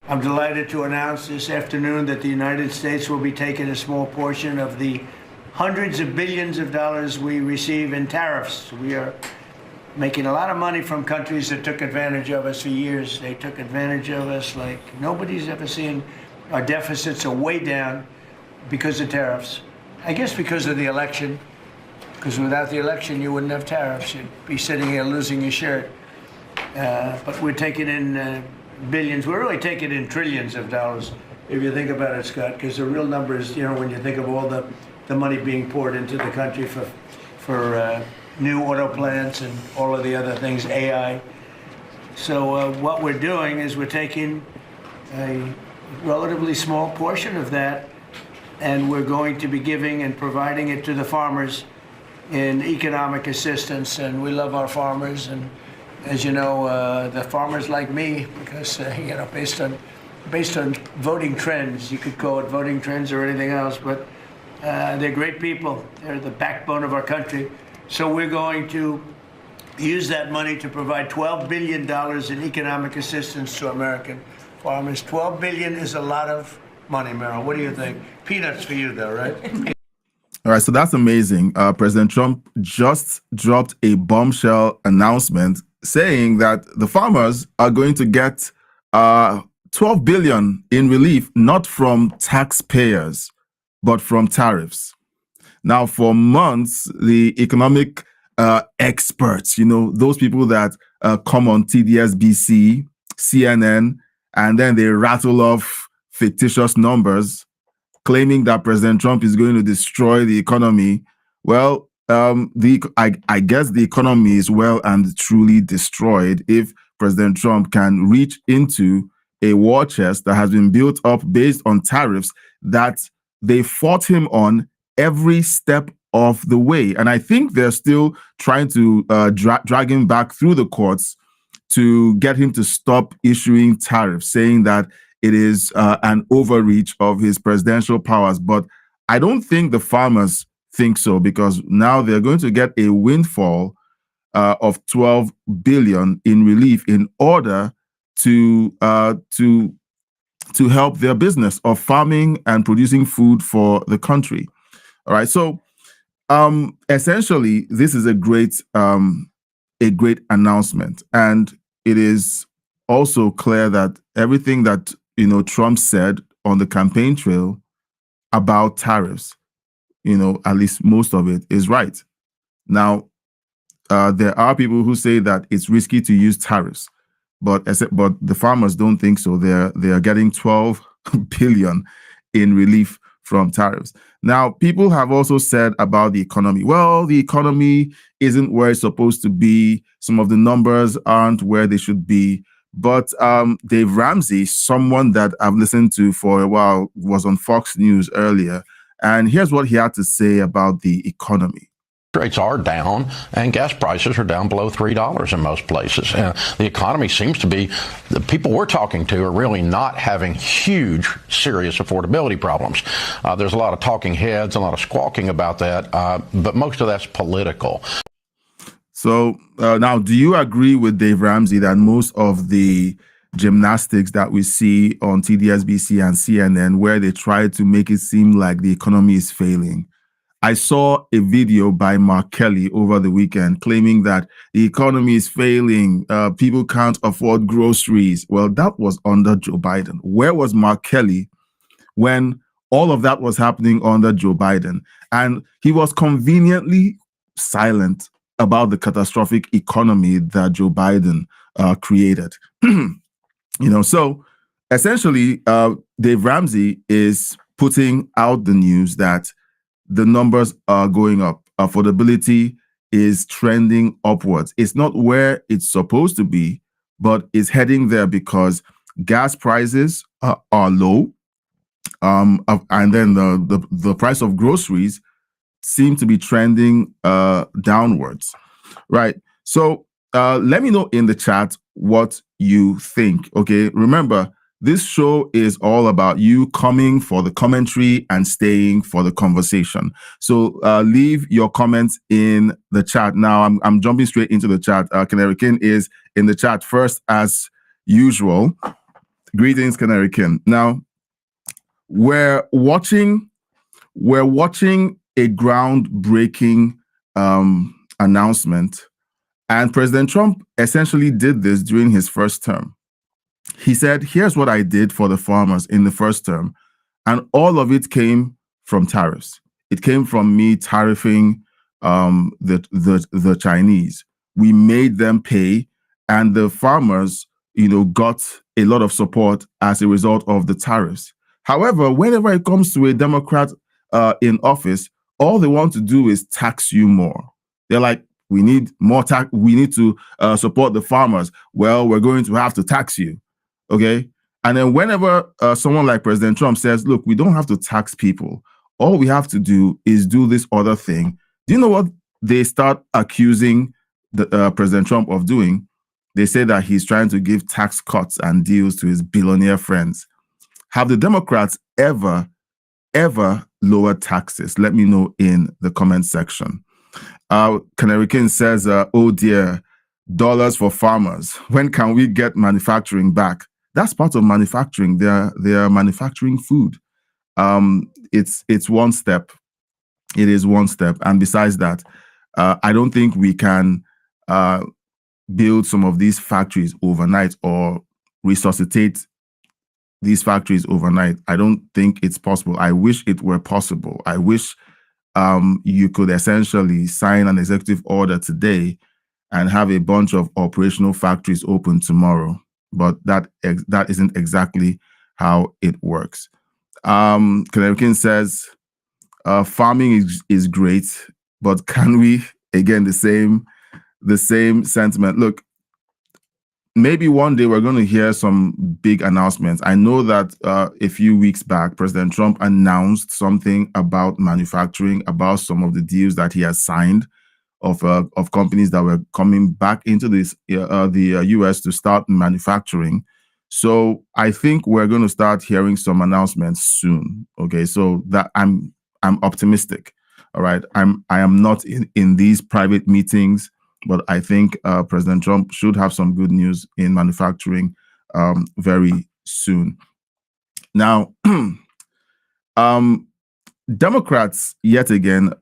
I'm delighted to announce this afternoon that the United States will be taking a small portion of the hundreds of billions of dollars we receive in tariffs. We are making a lot of money from countries that took advantage of us for years. They took advantage of us like nobody's ever seen. Our deficits are way down because of tariffs. I guess because of the election, because without the election, you wouldn't have tariffs. You'd be sitting here losing your shirt. But we're taking in billions. We're really taking in trillions of dollars, if you think about it, Scott, because the real number is, when you think of all the money being poured into the country for new auto plants and all of the other things, AI. So what we're doing is we're taking a relatively small portion of that, and we're going to be giving and providing it to the farmers in economic assistance. And we love our farmers, and as you know, the farmers like me because based on voting trends, you could call it voting trends or anything else, but they're great people. They're the backbone of our country. So we're going to use that money to provide $12 billion in economic assistance to American farmers. $12 billion is a lot of money, Merrill. What do you think? Peanuts for you, though, right? All right, so that's amazing. President Trump just dropped a bombshell announcement saying that the farmers are going to get $12 billion in relief, not from taxpayers, but from tariffs. Now, for months, the economic experts, those people that come on TDSBC, CNN, and then they rattle off fictitious numbers, claiming that President Trump is going to destroy the economy. Well, I guess the economy is well and truly destroyed if President Trump can reach into a war chest that has been built up based on tariffs that they fought him on every step of the way. And I think they're still trying to drag him back through the courts to get him to stop issuing tariffs, saying that it is an overreach of his presidential powers. But I don't think the farmers think so, because now they're going to get a windfall of $12 billion in relief in order to help their business of farming and producing food for the country. All right. So essentially, this is a great announcement. And it is also clear that everything that Trump said on the campaign trail about tariffs, at least most of it is right. Now, there are people who say that it's risky to use tariffs, but the farmers don't think so. They are getting $12 billion in relief from tariffs. Now, people have also said about the economy, well, the economy isn't where it's supposed to be. Some of the numbers aren't where they should be. But Dave Ramsey, someone that I've listened to for a while, was on Fox News earlier. And here's what he had to say about the economy. Rates are down, and gas prices are down below $3 in most places. The economy seems to be, the people we're talking to are really not having huge, serious affordability problems. There's a lot of talking heads, a lot of squawking about that, but most of that's political. So now, do you agree with Dave Ramsey that most of the gymnastics that we see on TDSBC and CNN, where they try to make it seem like the economy is failing? I saw a video by Mark Kelly over the weekend claiming that the economy is failing. People can't afford groceries. Well, that was under Joe Biden. Where was Mark Kelly when all of that was happening under Joe Biden? And he was conveniently silent about the catastrophic economy that Joe Biden created. So essentially, Dave Ramsey is putting out the news that the numbers are going up. Affordability is trending upwards. It's not where it's supposed to be, but it's heading there because gas prices are low. And then the price of groceries seem to be trending downwards. Right. So let me know in the chat what you think. Okay. Remember, this show is all about you coming for the commentary and staying for the conversation. So leave your comments in the chat. Now, I'm jumping straight into the chat. Canary King is in the chat first, as usual. Greetings, Canary King. Now, we're watching a groundbreaking announcement, and President Trump essentially did this during his first term. He said, "Here's what I did for the farmers in the first term," and all of it came from tariffs. It came from me tariffing the Chinese. We made them pay, and the farmers, got a lot of support as a result of the tariffs. However, whenever it comes to a Democrat in office, all they want to do is tax you more. They're like, we need more tax. We need to support the farmers. Well, we're going to have to tax you. Okay. And then whenever someone like President Trump says, look, we don't have to tax people. All we have to do is do this other thing. Do you know what they start accusing President Trump of doing? They say that he's trying to give tax cuts and deals to his billionaire friends. Have the Democrats ever lowered taxes? Let me know in the comment section. Canary King says, oh dear, dollars for farmers. When can we get manufacturing back? That's part of manufacturing. They are manufacturing food. It's one step. It is one step. And besides that, I don't think we can build some of these factories overnight or resuscitate these factories overnight. I don't think it's possible. I wish it were possible. I wish you could essentially sign an executive order today and have a bunch of operational factories open tomorrow. But that isn't exactly how it works. Canary King says, farming is great, but can we, again, the same sentiment. Look, maybe one day we're going to hear some big announcements. I know that a few weeks back, President Trump announced something about manufacturing, about some of the deals that he has signed of companies that were coming back into the U.S. to start manufacturing. So I think we're going to start hearing some announcements soon. Okay, so that I'm optimistic. All right, I am not in these private meetings, but I think President Trump should have some good news in manufacturing very soon. Now, Democrats yet again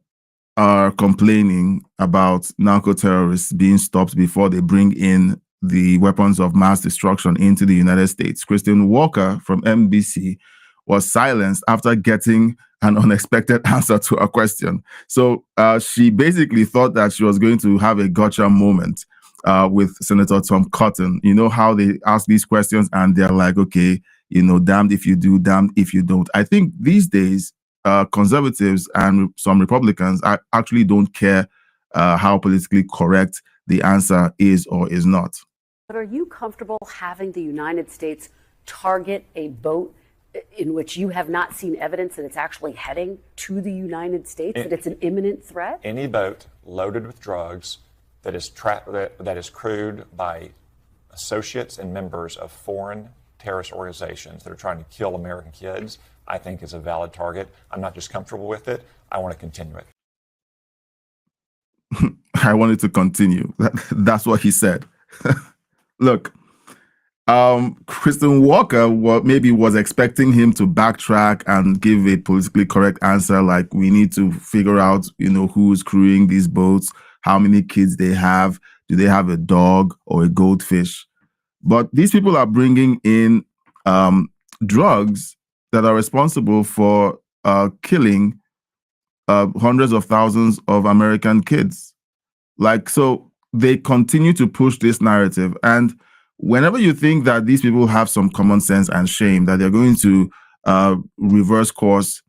are complaining about narco-terrorists being stopped before they bring in the weapons of mass destruction into the United States. Kristen Walker from NBC was silenced after getting an unexpected answer to a question. So she basically thought that she was going to have a gotcha moment with Senator Tom Cotton. You know how they ask these questions and they're like, okay, damned if you do, damned if you don't. I think these days, conservatives and some Republicans actually don't care how politically correct the answer is or is not. But are you comfortable having the United States target a boat in which you have not seen evidence that it's actually heading to the United States, that it's an imminent threat? Any boat loaded with drugs that is crewed by associates and members of foreign terrorist organizations that are trying to kill American kids, I think is a valid target. I'm not just comfortable with it. I want to continue it. I wanted to continue. That's what he said. Look, Kristen Walker maybe was expecting him to backtrack and give a politically correct answer, like we need to figure out, who's crewing these boats, how many kids they have, do they have a dog or a goldfish? But these people are bringing in drugs that are responsible for killing hundreds of thousands of American kids. So they continue to push this narrative. And whenever you think that these people have some common sense and shame, that they're going to reverse course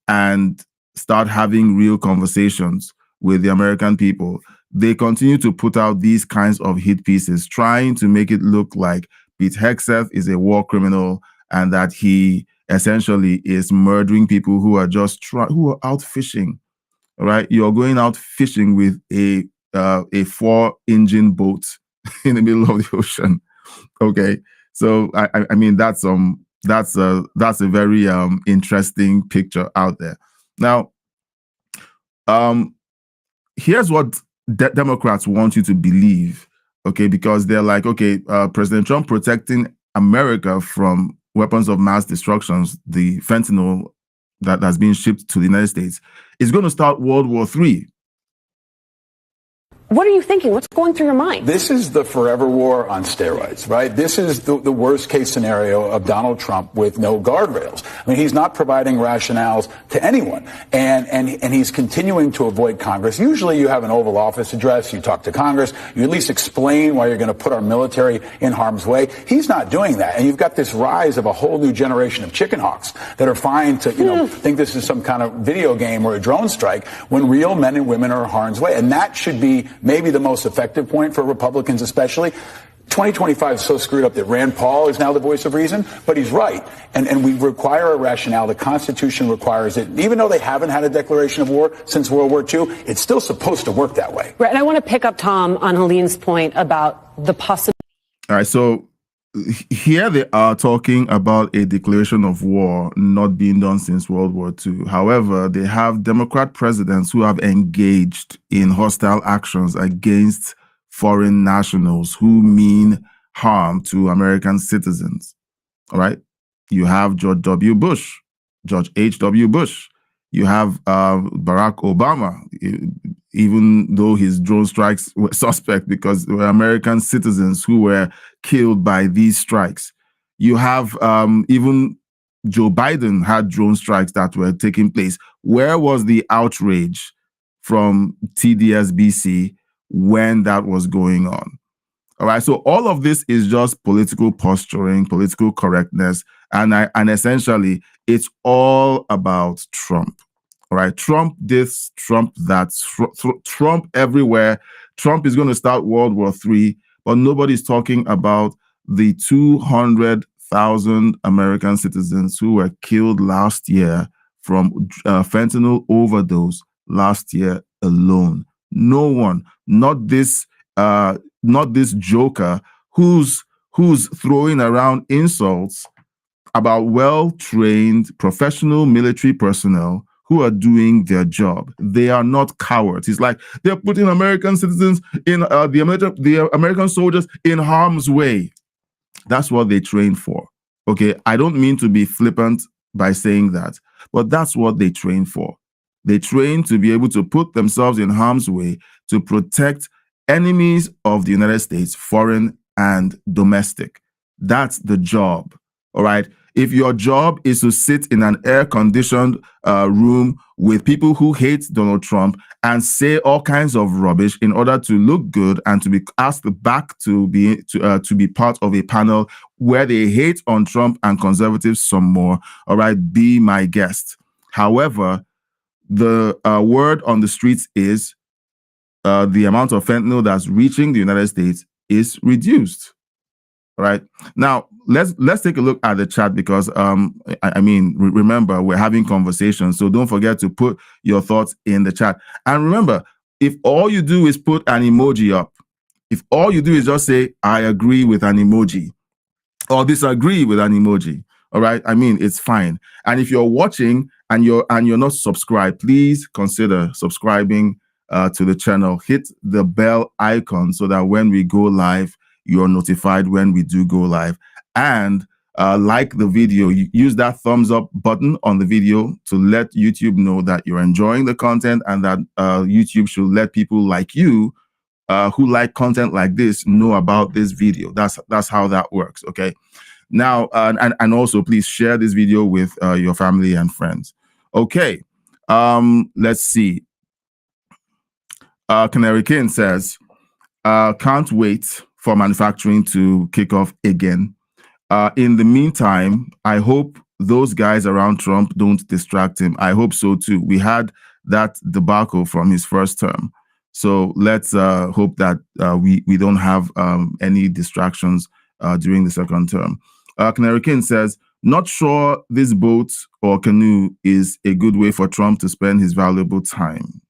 and start having real conversations with the American people, they continue to put out these kinds of hit pieces, trying to make it look like Pete Hegseth is a war criminal and that he essentially is murdering people who are who are out fishing. All right, you're going out fishing with a 4-engine boat in the middle of the ocean. Okay, so I mean that's a very interesting picture out there. Now, here's what Democrats want you to believe. Okay, because they're like, okay, President Trump protecting America from weapons of mass destruction, the fentanyl that has been shipped to the United States, is going to start World War III. What are you thinking? What's going through your mind? This is the forever war on steroids, right? This is the worst case scenario of Donald Trump with no guardrails. I mean, he's not providing rationales to anyone, and he's continuing to avoid Congress. Usually you have an Oval Office address, you talk to Congress, you at least explain why you're going to put our military in harm's way. He's not doing that, and you've got this rise of a whole new generation of chicken hawks that are fine to, think this is some kind of video game or a drone strike when real men and women are in harm's way. And that should be maybe the most effective point for Republicans especially. 2025 is so screwed up that Rand Paul is now the voice of reason, but he's right. And we require a rationale. The Constitution requires it. Even though they haven't had a declaration of war since World War II, it's still supposed to work that way. Right, and I want to pick up, Tom, on Helene's point about the possibility. All right, so here they are talking about a declaration of war not being done since World War II. However, they have Democrat presidents who have engaged in hostile actions against foreign nationals who mean harm to American citizens. All right. You have George W. Bush, George H.W. Bush. You have Barack Obama, even though his drone strikes were suspect because they were American citizens who were killed by these strikes. You have even Joe Biden had drone strikes that were taking place. Where was the outrage from TDSBC when that was going on? All right. So all of this is just political posturing, political correctness, and essentially it's all about Trump. All right. Trump this, Trump that, Trump everywhere. Trump is going to start World War III, but nobody's talking about the 200,000 American citizens who were killed last year from fentanyl overdose last year alone. No one, not this joker who's throwing around insults about well-trained professional military personnel who are doing their job. They are not cowards. It's like they're putting American citizens in the American soldiers in harm's way. That's what they train for. Okay, I don't mean to be flippant by saying that, but that's what they train for. They train to be able to put themselves in harm's way to protect enemies of the United States, foreign and domestic. That's the job. All right. If your job is to sit in an air-conditioned room with people who hate Donald Trump and say all kinds of rubbish in order to look good and to be asked back to be part of a panel where they hate on Trump and conservatives some more, all right, be my guest. However, the word on the streets is the amount of fentanyl that's reaching the United States is reduced. All right. Now, let's take a look at the chat because, remember, we're having conversations. So don't forget to put your thoughts in the chat. And remember, if all you do is put an emoji up, if all you do is just say, I agree with an emoji or disagree with an emoji, all right, it's fine. And if you're watching and you're not subscribed, please consider subscribing to the channel. Hit the bell icon so that when we go live, you're notified when we do go live. And like the video, you use that thumbs up button on the video to let YouTube know that you're enjoying the content and that YouTube should let people like you who like content like this know about this video. That's how that works. Okay. Now, and also please share this video with your family and friends. Okay. Let's see. Canary King says, can't wait for manufacturing to kick off again. In the meantime, I hope those guys around Trump don't distract him. I hope so too. We had that debacle from his first term. So let's hope that we don't have any distractions during the second term. Canary King says, not sure this boat or canoe is a good way for Trump to spend his valuable time.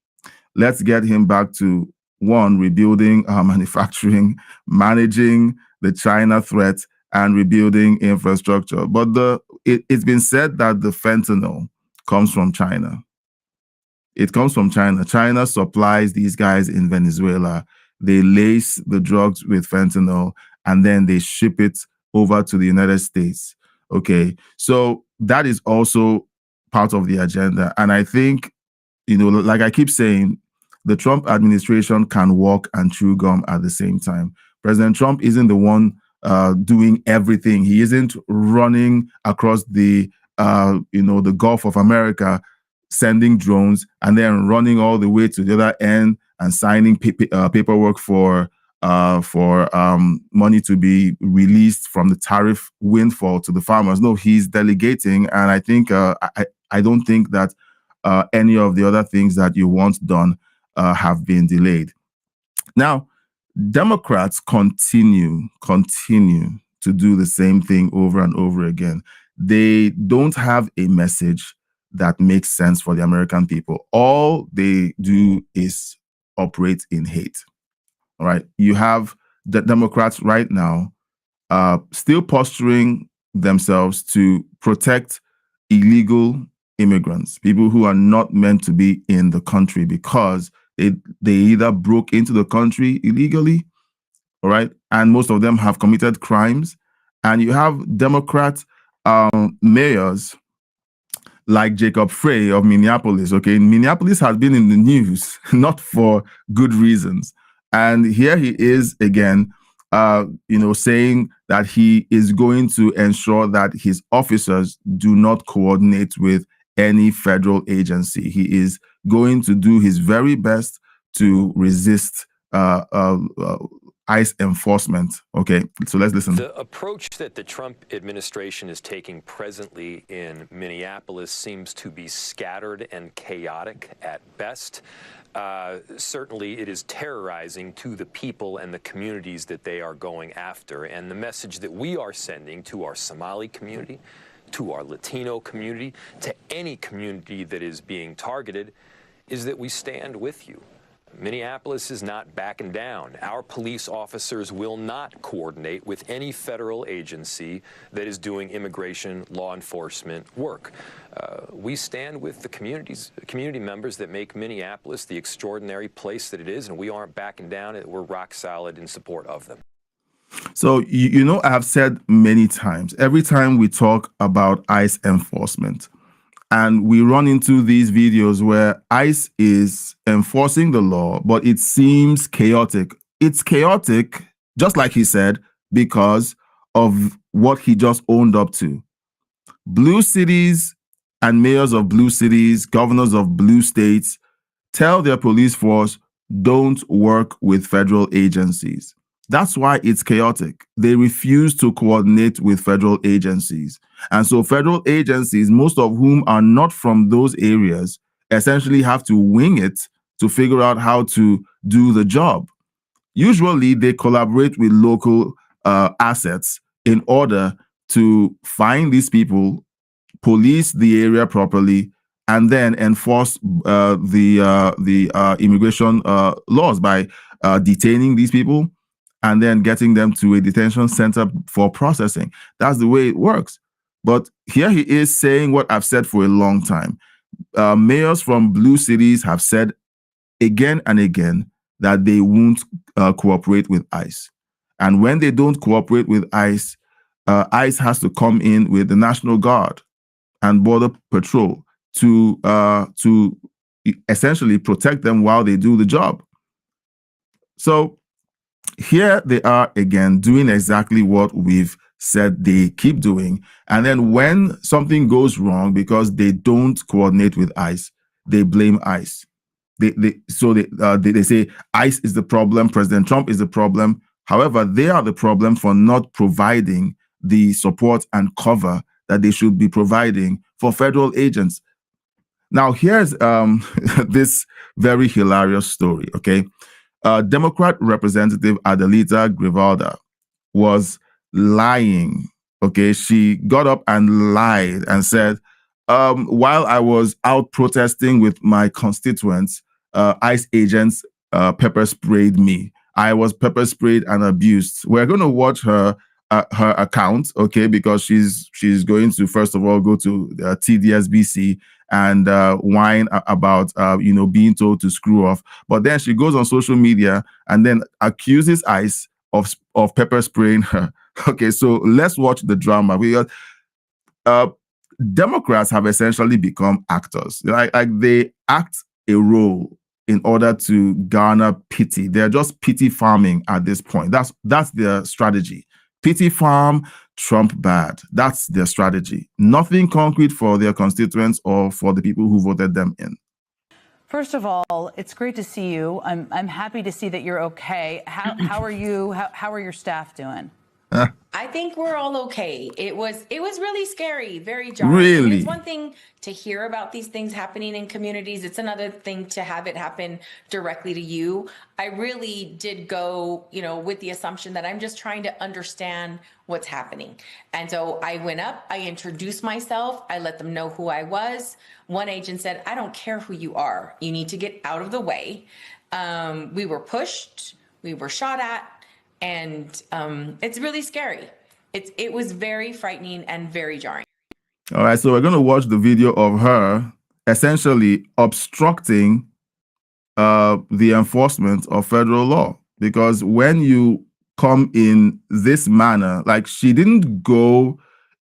Let's get him back to one, rebuilding manufacturing, managing the China threat, and rebuilding infrastructure. But it's been said that the fentanyl comes from China. It comes from China. China supplies these guys in Venezuela. They lace the drugs with fentanyl, and then they ship it over to the United States. Okay, so that is also part of the agenda. And I think, like I keep saying, the Trump administration can walk and chew gum at the same time. President Trump isn't the one doing everything. He isn't running across the Gulf of America, sending drones and then running all the way to the other end and signing paperwork for money to be released from the tariff windfall to the farmers. No, he's delegating, and I think I don't think that any of the other things that you want done have been delayed. Now, Democrats continue to do the same thing over and over again. They don't have a message that makes sense for the American people. All they do is operate in hate. All right. You have the Democrats right now still posturing themselves to protect illegal immigrants, people who are not meant to be in the country because they either broke into the country illegally, all right, and most of them have committed crimes. And you have Democrat mayors like Jacob Frey of Minneapolis. Okay, Minneapolis has been in the news, not for good reasons. And here he is again, saying that he is going to ensure that his officers do not coordinate with any federal agency. He is going to do his very best to resist ICE enforcement. Okay, so let's listen. The approach that the Trump administration is taking presently in Minneapolis seems to be scattered and chaotic at best. Certainly, it is terrorizing to the people and the communities that they are going after. And the message that we are sending to our Somali community, to our Latino community, to any community that is being targeted, is that we stand with you. Minneapolis is not backing down. Our police officers will not coordinate with any federal agency that is doing immigration law enforcement work. We stand with the community members that make Minneapolis the extraordinary place that it is, and we aren't backing down. We're rock solid in support of them. So, I have said many times, every time we talk about ICE enforcement, and we run into these videos where ICE is enforcing the law, but it seems chaotic. It's chaotic, just like he said, because of what he just owned up to. Blue cities and mayors of blue cities, governors of blue states, tell their police force, don't work with federal agencies. That's why it's chaotic. They refuse to coordinate with federal agencies. And so federal agencies, most of whom are not from those areas, essentially have to wing it to figure out how to do the job. Usually they collaborate with local assets in order to find these people, police the area properly, and then enforce the immigration laws by detaining these people and then getting them to a detention center for processing. That's the way it works. But here he is saying what I've said for a long time. Mayors from blue cities have said again and again that they won't cooperate with ICE. And when they don't cooperate with ICE, ICE has to come in with the National Guard and Border Patrol to essentially protect them while they do the job. So here they are again doing exactly what we've said they keep doing. And then when something goes wrong because they don't coordinate with ICE, they blame ICE. They say ICE is the problem, President Trump is the problem. However, they are the problem for not providing the support and cover that they should be providing for federal agents. Now, here's this very hilarious story, okay? Democrat Representative Adelita Grijalda was lying, okay? She got up and lied and said, while I was out protesting with my constituents, ICE agents pepper sprayed me. I was pepper sprayed and abused. We're going to watch her account, okay, because she's going to first of all go to TDSBC and whine about being told to screw off. But then she goes on social media and then accuses ICE of pepper spraying her. Okay, so let's watch the drama. Democrats have essentially become actors. Like they act a role in order to garner pity. They're just pity farming at this point. That's their strategy. Pity farm, Trump bad. That's their strategy. Nothing concrete for their constituents or for the people who voted them in. First of all, it's great to see you. I'm happy to see that you're okay. How are you? How are your staff doing? I think we're all okay. It was really scary, very jarring. Really? It's one thing to hear about these things happening in communities. It's another thing to have it happen directly to you. I really did go, with the assumption that I'm just trying to understand what's happening. And so I went up, I introduced myself, I let them know who I was. One agent said, "I don't care who you are. You need to get out of the way." We were pushed, we were shot at. And it's really scary. It was very frightening and very jarring. All right, so we're going to watch the video of her essentially obstructing the enforcement of federal law. Because when you come in this manner, like she didn't go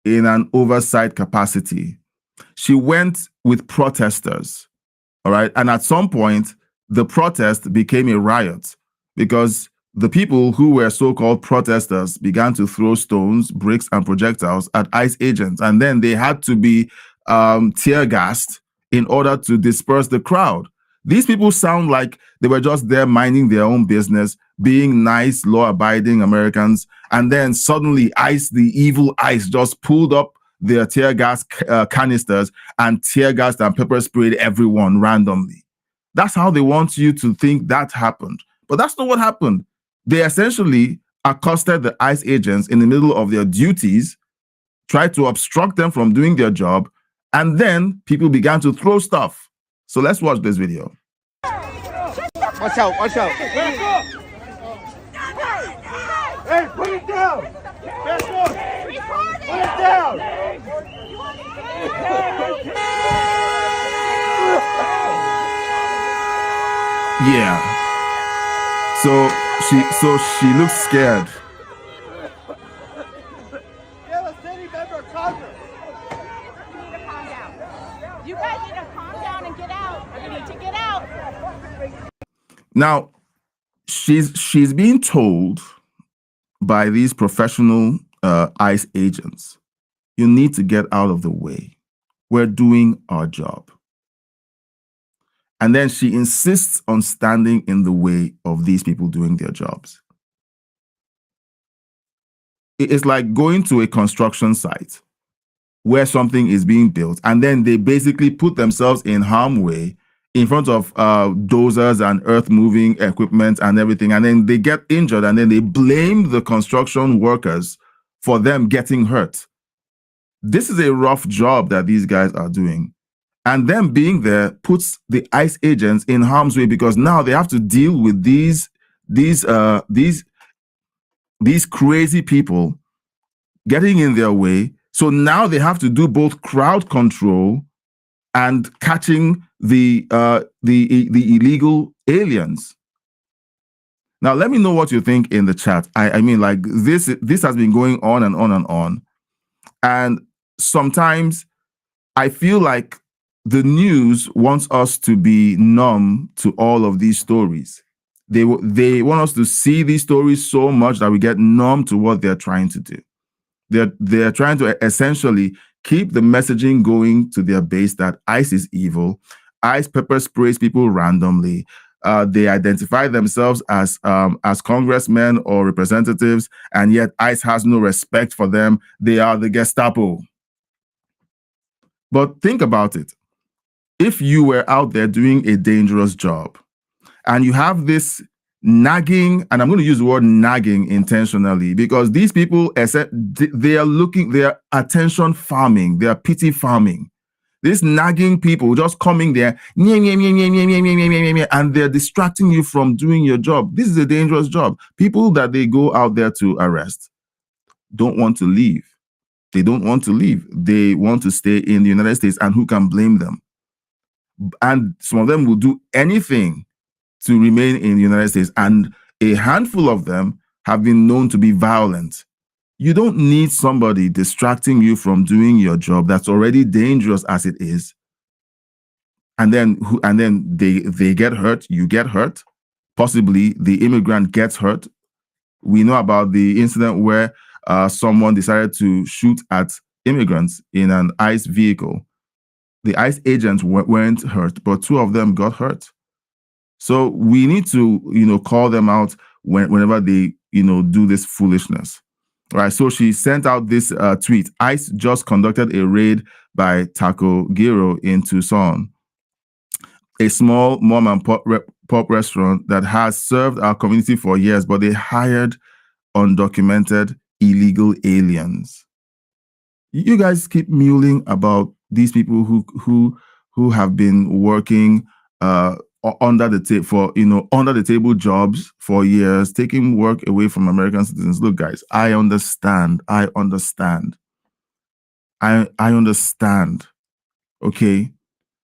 in an oversight capacity. She went with protesters. All right. And at some point, the protest became a riot because the people who were so-called protesters began to throw stones, bricks, and projectiles at ICE agents. And then they had to be tear gassed in order to disperse the crowd. These people sound like they were just there minding their own business, being nice, law-abiding Americans. And then suddenly ICE, the evil ICE, just pulled up their tear gas canisters and tear gassed and pepper sprayed everyone randomly. That's how they want you to think that happened. But that's not what happened. They essentially accosted the ICE agents in the middle of their duties, tried to obstruct them from doing their job, and then people began to throw stuff. So let's watch this video. Watch out, watch out. Back up. Hey, put it down. Back up. Put it down. Yeah. So she looks scared. You guys need to calm down and get out. You need to get out. Now, she's being told by these professional ICE agents, you need to get out of the way. We're doing our job. And then she insists on standing in the way of these people doing their jobs. It's like going to a construction site where something is being built, and then they basically put themselves in harm's way in front of dozers and earth-moving equipment and everything, and then they get injured, and then they blame the construction workers for them getting hurt. This is a rough job that these guys are doing. And them being there puts the ICE agents in harm's way because now they have to deal with these crazy people getting in their way. So now they have to do both crowd control and catching the illegal aliens. Now, let me know what you think in the chat. I mean, like this has been going on and on and on. And sometimes I feel like the news wants us to be numb to all of these stories. They want us to see these stories so much that we get numb to what they're trying to do. They're trying to essentially keep the messaging going to their base that ICE is evil. ICE pepper sprays people randomly. They identify themselves as congressmen or representatives, and yet ICE has no respect for them. They are the Gestapo. But think about it. If you were out there doing a dangerous job and you have this nagging, and I'm going to use the word nagging intentionally because these people, they are attention farming, they are pity farming. These nagging people just coming there, and they're distracting you from doing your job. This is a dangerous job. People that they go out there to arrest don't want to leave. They don't want to leave. They want to stay in the United States, and who can blame them? And some of them will do anything to remain in the United States. And a handful of them have been known to be violent. You don't need somebody distracting you from doing your job that's already dangerous as it is. And then they get hurt, you get hurt. Possibly the immigrant gets hurt. We know about the incident where someone decided to shoot at immigrants in an ICE vehicle. The ICE agents weren't hurt, but 2 of them got hurt. So we need to, call them out whenever they, do this foolishness. All right. So she sent out this tweet. ICE just conducted a raid by Taco Giro in Tucson, a small mom and pop restaurant that has served our community for years, but they hired undocumented illegal aliens. You guys keep mulling about these people who have been working under the table jobs for years, taking work away from American citizens. Look, guys, I understand. Okay.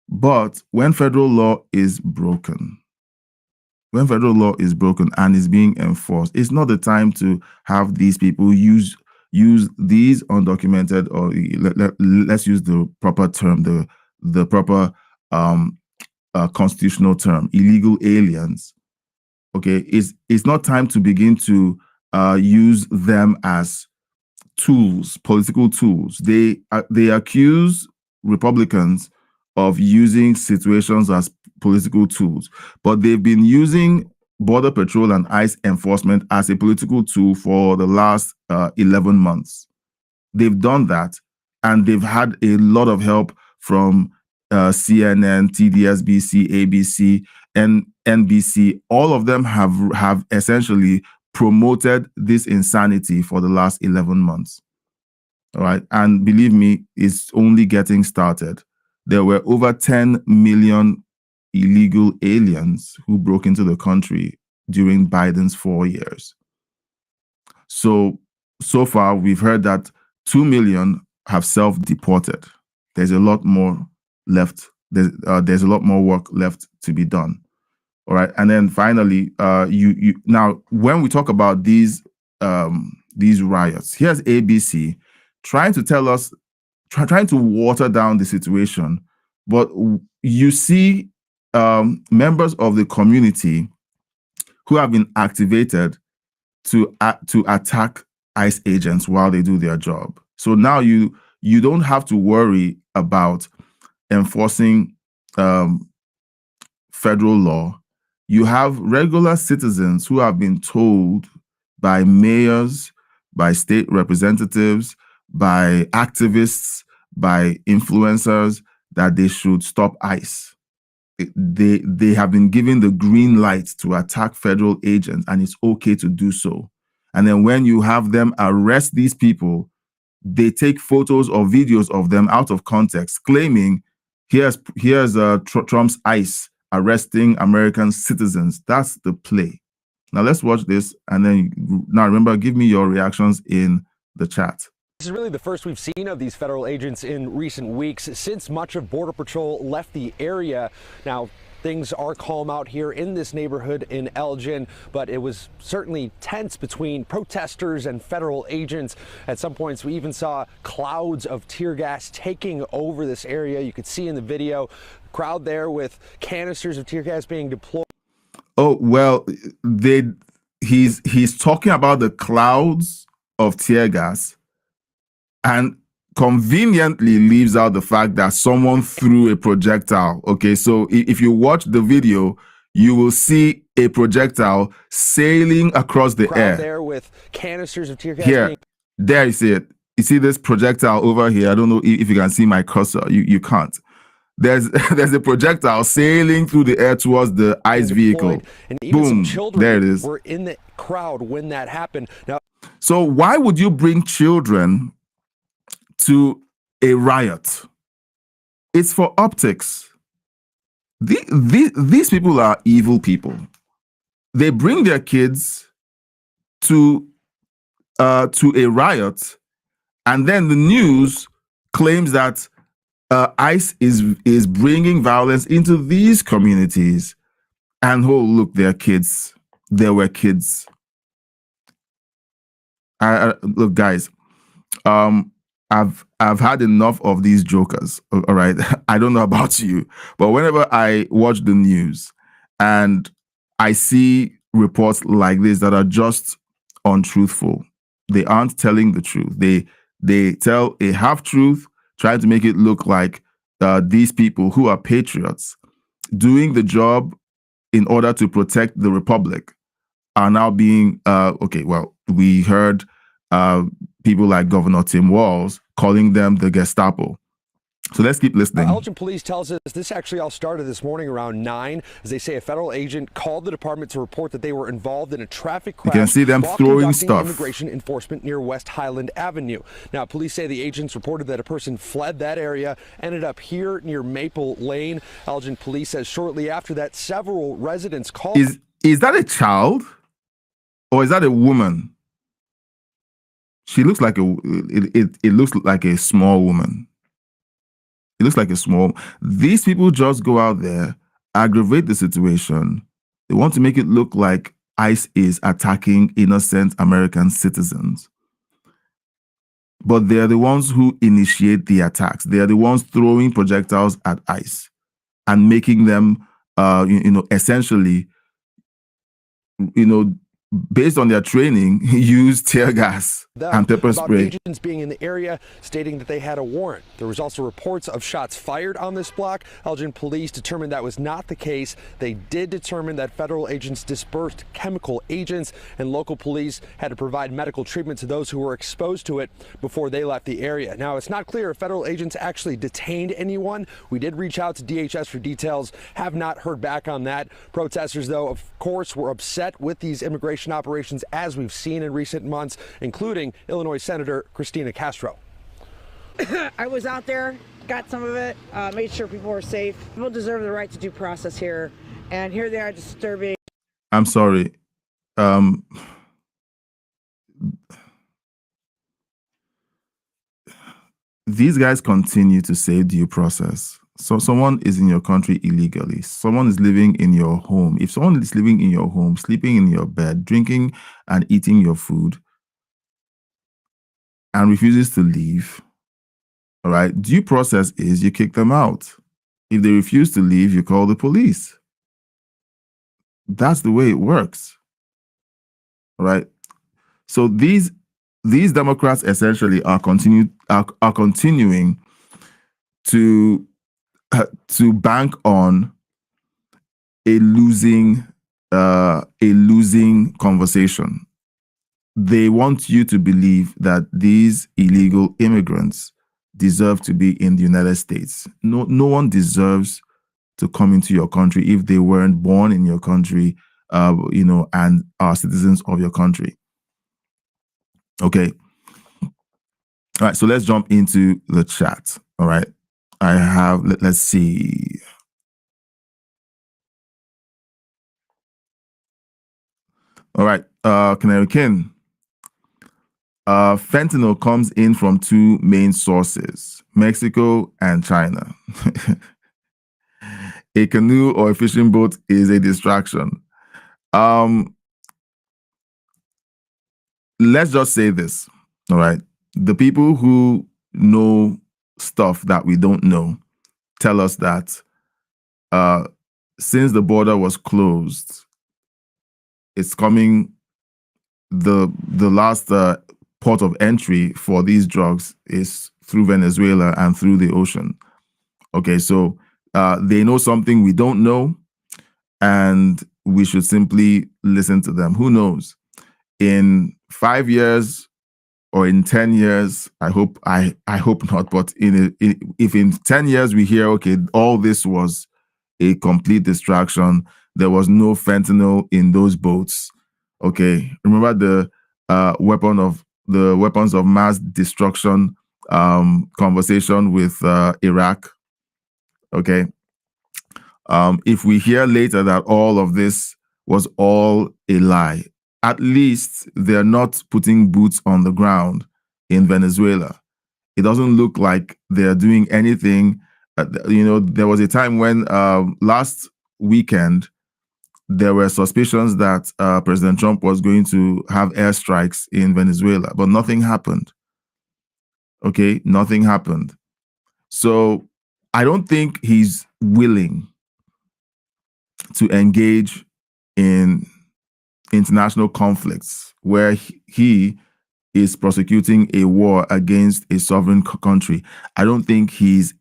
But when federal law is broken and is being enforced, it's not the time to have these people use these undocumented, or let's use the proper term, the proper constitutional term, illegal aliens. Okay, it's not time to begin to use them as tools, political tools. They accuse Republicans of using situations as political tools, but they've been using Border Patrol and ICE enforcement as a political tool for the last 11 months. They've done that, and they've had a lot of help from CNN, TDSBC, ABC, and NBC. All of them have essentially promoted this insanity for the last 11 months. All right. And believe me, it's only getting started. There were over 10 million illegal aliens who broke into the country during Biden's 4 years. So far, we've heard that 2 million have self-deported. There's a lot more left. There's a lot more work left to be done. All right. And then finally, now, when we talk about these riots, here's ABC trying to tell us, trying to water down the situation. But you see members of the community who have been activated to attack ICE agents while they do their job. So now you don't have to worry about enforcing federal law. You have regular citizens who have been told by mayors, by state representatives, by activists, by influencers that they should stop ICE. They have been given the green light to attack federal agents, and it's okay to do so. And then when you have them arrest these people, they take photos or videos of them out of context, claiming here's Trump's ICE arresting American citizens. That's the play. Now let's watch this, and then remember, give me your reactions in the chat. This is really the first we've seen of these federal agents in recent weeks since much of Border Patrol left the area. Now, things are calm out here in this neighborhood in Elgin, but it was certainly tense between protesters and federal agents. At some points, we even saw clouds of tear gas taking over this area. You could see in the video, crowd there with canisters of tear gas being deployed. Oh, well, he's talking about the clouds of tear gas, and conveniently leaves out the fact that someone threw a projectile. Okay, so if you watch the video, you will see a projectile sailing across the air. There with canisters of tear gas. Here, there you see it. You see this projectile over here. I don't know if you can see my cursor. You can't. There's a projectile sailing through the air towards the ICE vehicle. And even boom, some children there it is. Were in the crowd when that happened. Now, so why would you bring children to a riot? It's for optics. These people are evil people. They bring their kids to a riot, and then the news claims that ICE is bringing violence into these communities. And oh, look, they're kids. There were kids. Look, guys, I've had enough of these jokers. All right, I don't know about you, but whenever I watch the news and I see reports like this that are just untruthful, they aren't telling the truth. They tell a half truth, trying to make it look like these people who are patriots doing the job in order to protect the republic are now being okay. Well, we heard people like Governor Tim Walz calling them the Gestapo. So let's keep listening. Elgin Police tells us this actually all started this morning around 9, as they say a federal agent called the department to report that they were involved in a traffic crash. You can see them while throwing conducting stuff. Immigration enforcement near West Highland Avenue. Now, police say the agents reported that a person fled that area, ended up here near Maple Lane. Elgin Police says shortly after that, several residents called. Is that a child, or is that a woman? She looks like it looks like a small woman. It looks like a small. These people just go out there, aggravate the situation. They want to make it look like ICE is attacking innocent American citizens. But they're the ones who initiate the attacks. They are the ones throwing projectiles at ICE and making them, essentially, based on their training, use tear gas and pepper spray. Agents being in the area stating that they had a warrant. There was also reports of shots fired on this block. Elgin Police determined that was not the case. They did determine that federal agents dispersed chemical agents, and local police had to provide medical treatment to those who were exposed to it before they left the area. Now, it's not clear if federal agents actually detained anyone. We did reach out to DHS for details, have not heard back on that. Protesters, though, of course, were upset with these immigration operations, as we've seen in recent months, including Illinois Senator Christina Castro. I was out there, got some of it, made sure people were safe. People deserve the right to due process here, and here they are disturbing. I'm sorry. These guys continue to say due process. So someone is in your country illegally. Someone is living in your home. If someone is living in your home, sleeping in your bed, drinking and eating your food, and refuses to leave, all right, due process is you kick them out. If they refuse to leave, you call the police. That's the way it works. All right. So these Democrats essentially are continuing to bank on a losing conversation. They want you to believe that these illegal immigrants deserve to be in the United States. No one deserves to come into your country if they weren't born in your country, and are citizens of your country. Okay. All right. So let's jump into the chat. All right. I have, let's see. All right. Canary King. Fentanyl comes in from two main sources, Mexico and China. A canoe or a fishing boat is a distraction. Let's just say this, all right? The people who know stuff that we don't know tell us that since the border was closed, it's coming, the last port of entry for these drugs is through Venezuela and through the ocean. Okay, so they know something we don't know, and we should simply listen to them. Who knows? In 5 years or in 10 years, I hope not, but if in 10 years we hear, okay, all this was a complete distraction, there was no fentanyl in those boats. Okay, remember the weapons of mass destruction conversation with Iraq. Okay, if we hear later that all of this was all a lie, at least they're not putting boots on the ground in Venezuela. It doesn't look like they're doing anything. There was a time when last weekend, there were suspicions that President Trump was going to have airstrikes in Venezuela, but nothing happened. Okay, nothing happened. So I don't think he's willing to engage in international conflicts where he is prosecuting a war against a sovereign country. I don't think he's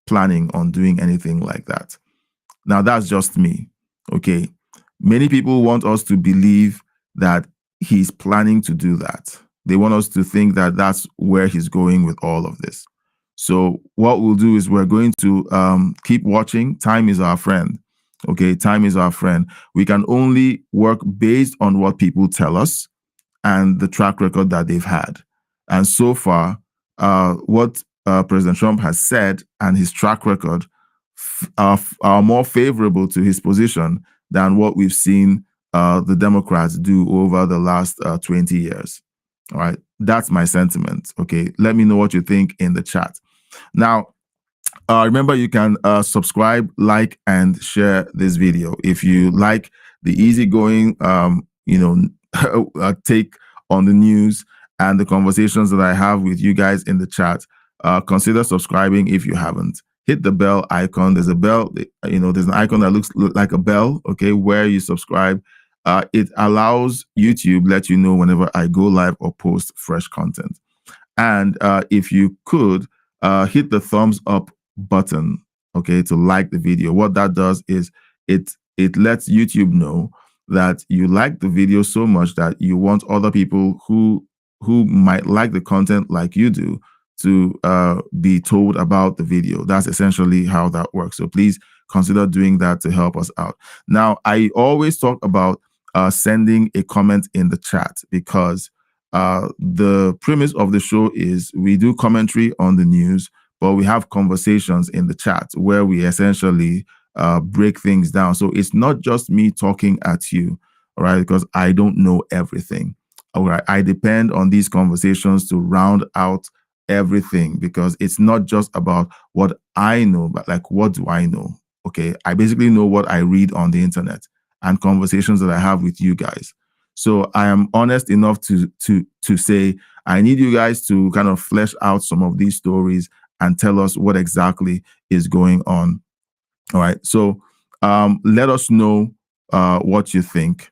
planning on doing anything like that. Now, that's just me. Okay. Many people want us to believe that he's planning to do that. They want us to think that that's where he's going with all of this. So what we'll do is we're going to keep watching. Time is our friend. Okay, time is our friend. We can only work based on what people tell us and the track record that they've had. And so far, what President Trump has said and his track record are more favorable to his position than what we've seen the Democrats do over the last 20 years. All right, that's my sentiment. Okay, let me know what you think in the chat. Now, remember, you can subscribe, like, and share this video. If you like the easygoing, take on the news and the conversations that I have with you guys in the chat, consider subscribing if you haven't. Hit the bell icon. There's a bell, there's an icon that looks like a bell, okay, where you subscribe. It allows YouTube let you know whenever I go live or post fresh content. And if you could, hit the thumbs up button, okay, to like the video. What that does is it lets YouTube know that you like the video so much that you want other people who might like the content like you do to be told about the video. That's essentially how that works. So please consider doing that to help us out. Now, I always talk about sending a comment in the chat because the premise of the show is we do commentary on the news, but we have conversations in the chat where we essentially break things down. So it's not just me talking at you, all right, because I don't know everything. All right, I depend on these conversations to round out everything because it's not just about what I know, but like, what do I know? Okay, I basically know what I read on the internet and conversations that I have with you guys. So I am honest enough to say I need you guys to kind of flesh out some of these stories and tell us what exactly is going on. All right. So let us know what you think.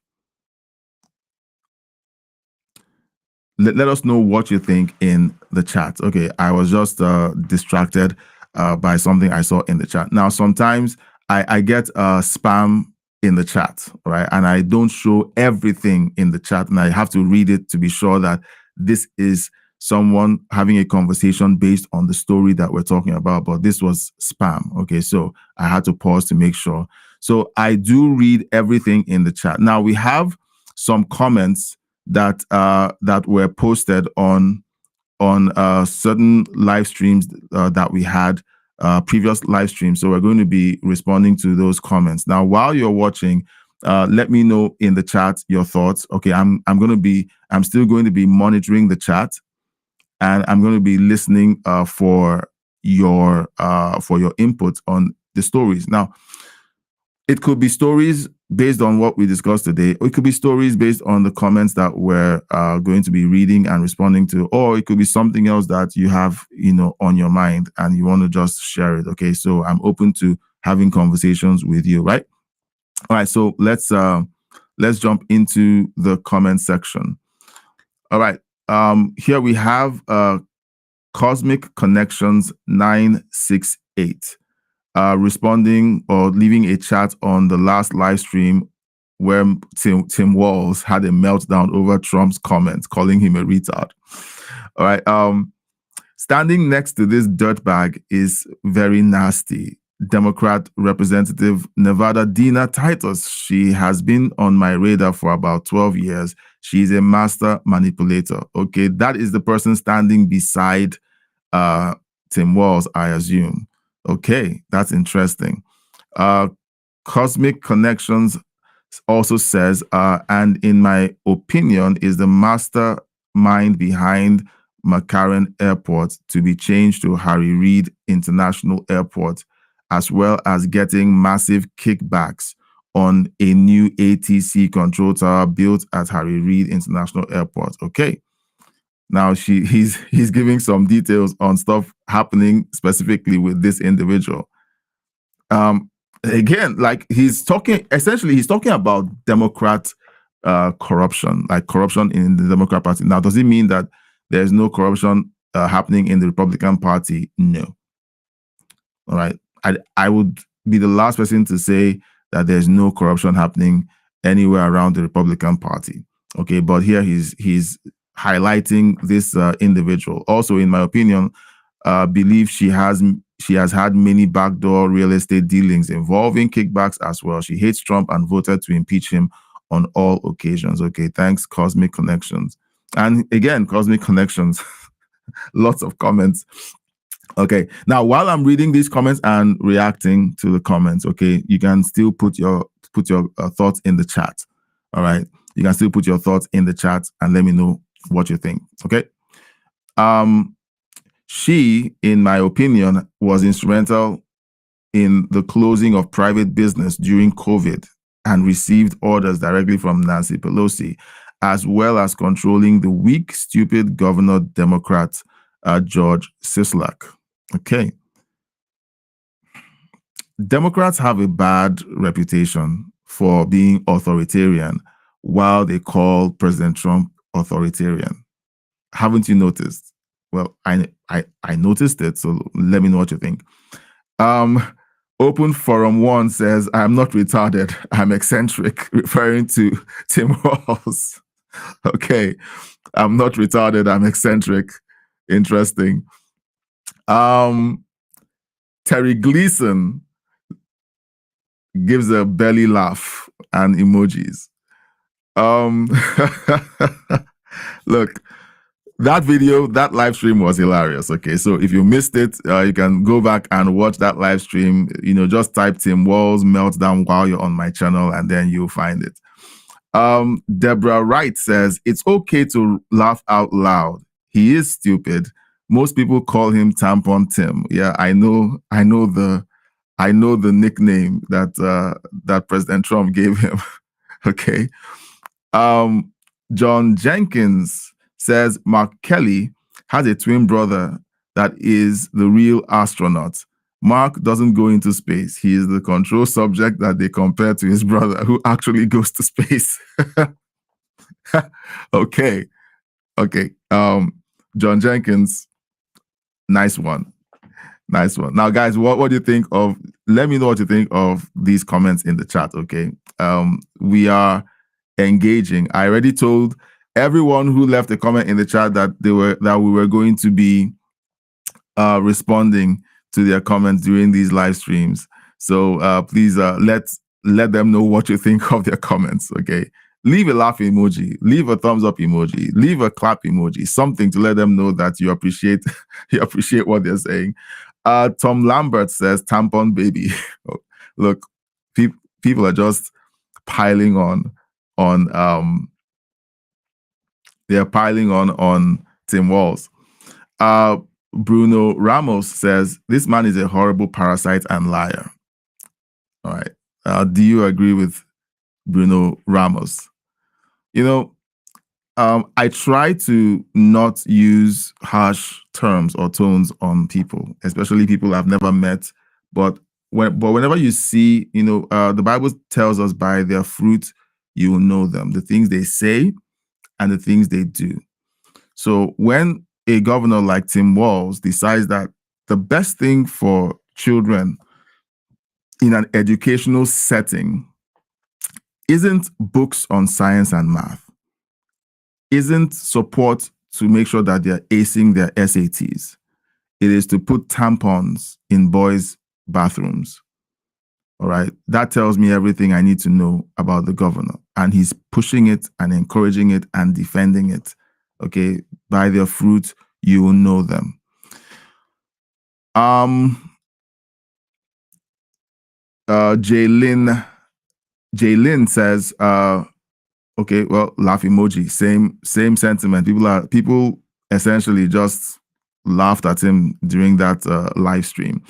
Let us know what you think in the chat. Okay. I was just distracted by something I saw in the chat. Now, sometimes I get spam in the chat, right? And I don't show everything in the chat, and I have to read it to be sure that this is someone having a conversation based on the story that we're talking about, but this was spam. Okay, so I had to pause to make sure. So I do read everything in the chat. Now we have some comments that were posted on certain live streams that we had, previous live streams. So we're going to be responding to those comments. Now, while you're watching, let me know in the chat your thoughts. Okay, I'm still going to be monitoring the chat, and I'm going to be listening for your input on the stories. Now, it could be stories based on what we discussed today, or it could be stories based on the comments that we're going to be reading and responding to, or it could be something else that you have, on your mind and you want to just share it. Okay, so I'm open to having conversations with you, right? All right, so let's jump into the comment section. All right, here we have Cosmic Connections 968. Responding or leaving a chat on the last live stream where Tim Walz had a meltdown over Trump's comments, calling him a retard. All right. Standing next to this dirtbag is very nasty. Democrat Representative Nevada Dina Titus. She has been on my radar for about 12 years. She's a master manipulator. Okay. That is the person standing beside Tim Walz, I assume. Okay, that's interesting. Cosmic Connections also says, and in my opinion, is the mastermind behind McCarran Airport to be changed to Harry Reid International Airport, as well as getting massive kickbacks on a new ATC control tower built at Harry Reid International Airport. Okay. Now he's giving some details on stuff happening specifically with this individual. Again, like he's talking about Democrat corruption, like corruption in the Democrat Party. Now, does it mean that there's no corruption happening in the Republican Party? No. All right. I would be the last person to say that there's no corruption happening anywhere around the Republican Party. Okay, but here he's highlighting this individual. Also, in my opinion, believe she has had many backdoor real estate dealings involving kickbacks as well. She hates Trump and voted to impeach him on all occasions. Okay, thanks, Cosmic Connections. And again, Cosmic Connections, lots of comments. Okay, now while I'm reading these comments and reacting to the comments, okay, you can still put your thoughts in the chat. All right, you can still put your thoughts in the chat and let me know what you think. Okay. She, in my opinion, was instrumental in the closing of private business during COVID and received orders directly from Nancy Pelosi, as well as controlling the weak, stupid governor Democrat George Sisolak. Okay. Democrats have a bad reputation for being authoritarian while they call President Trump authoritarian. Haven't you noticed? Well, I noticed it, so let me know what you think. Open Forum 1 says, I'm not retarded, I'm eccentric, referring to Tim Walz. Okay, I'm not retarded, I'm eccentric. Interesting. Terry Gleason gives a belly laugh and emojis. Look, that video, that live stream was hilarious. Okay, so if you missed it, you can go back and watch that live stream. You know, just type Tim Walz meltdown while you're on my channel, and then you'll find it. Deborah Wright says, it's okay to laugh out loud. He is stupid. Most people call him Tampon Tim. Yeah, I know the nickname that President Trump gave him. Okay. John Jenkins says Mark Kelly has a twin brother that is the real astronaut. Mark doesn't go into space. He is the control subject that they compare to his brother who actually goes to space. Okay. John Jenkins, nice one. Now, guys, what do you think of, let me know what you think of these comments in the chat, okay? We are engaging. I already told everyone who left a comment in the chat that we were going to be responding to their comments during these live streams. So please let them know what you think of their comments. Okay, leave a laugh emoji, leave a thumbs up emoji, leave a clap emoji, something to let them know that you appreciate what they're saying. Tom Lambert says tampon baby. Look, people are just piling on they're piling on Tim Walz. Bruno Ramos says, this man is a horrible parasite and liar. All right. Do you agree with Bruno Ramos? You know, I try to not use harsh terms or tones on people, especially people I've never met. But whenever you see, you know, the Bible tells us by their fruit, you will know them, the things they say and the things they do. So when a governor like Tim Walz decides that the best thing for children in an educational setting isn't books on science and math, isn't support to make sure that they're acing their SATs, it is to put tampons in boys' bathrooms. All right, that tells me everything I need to know about the governor. And he's pushing it and encouraging it and defending it. Okay, by their fruit, you will know them. Jaylin says, okay, well, laugh emoji, same sentiment. People essentially just laughed at him during that live stream.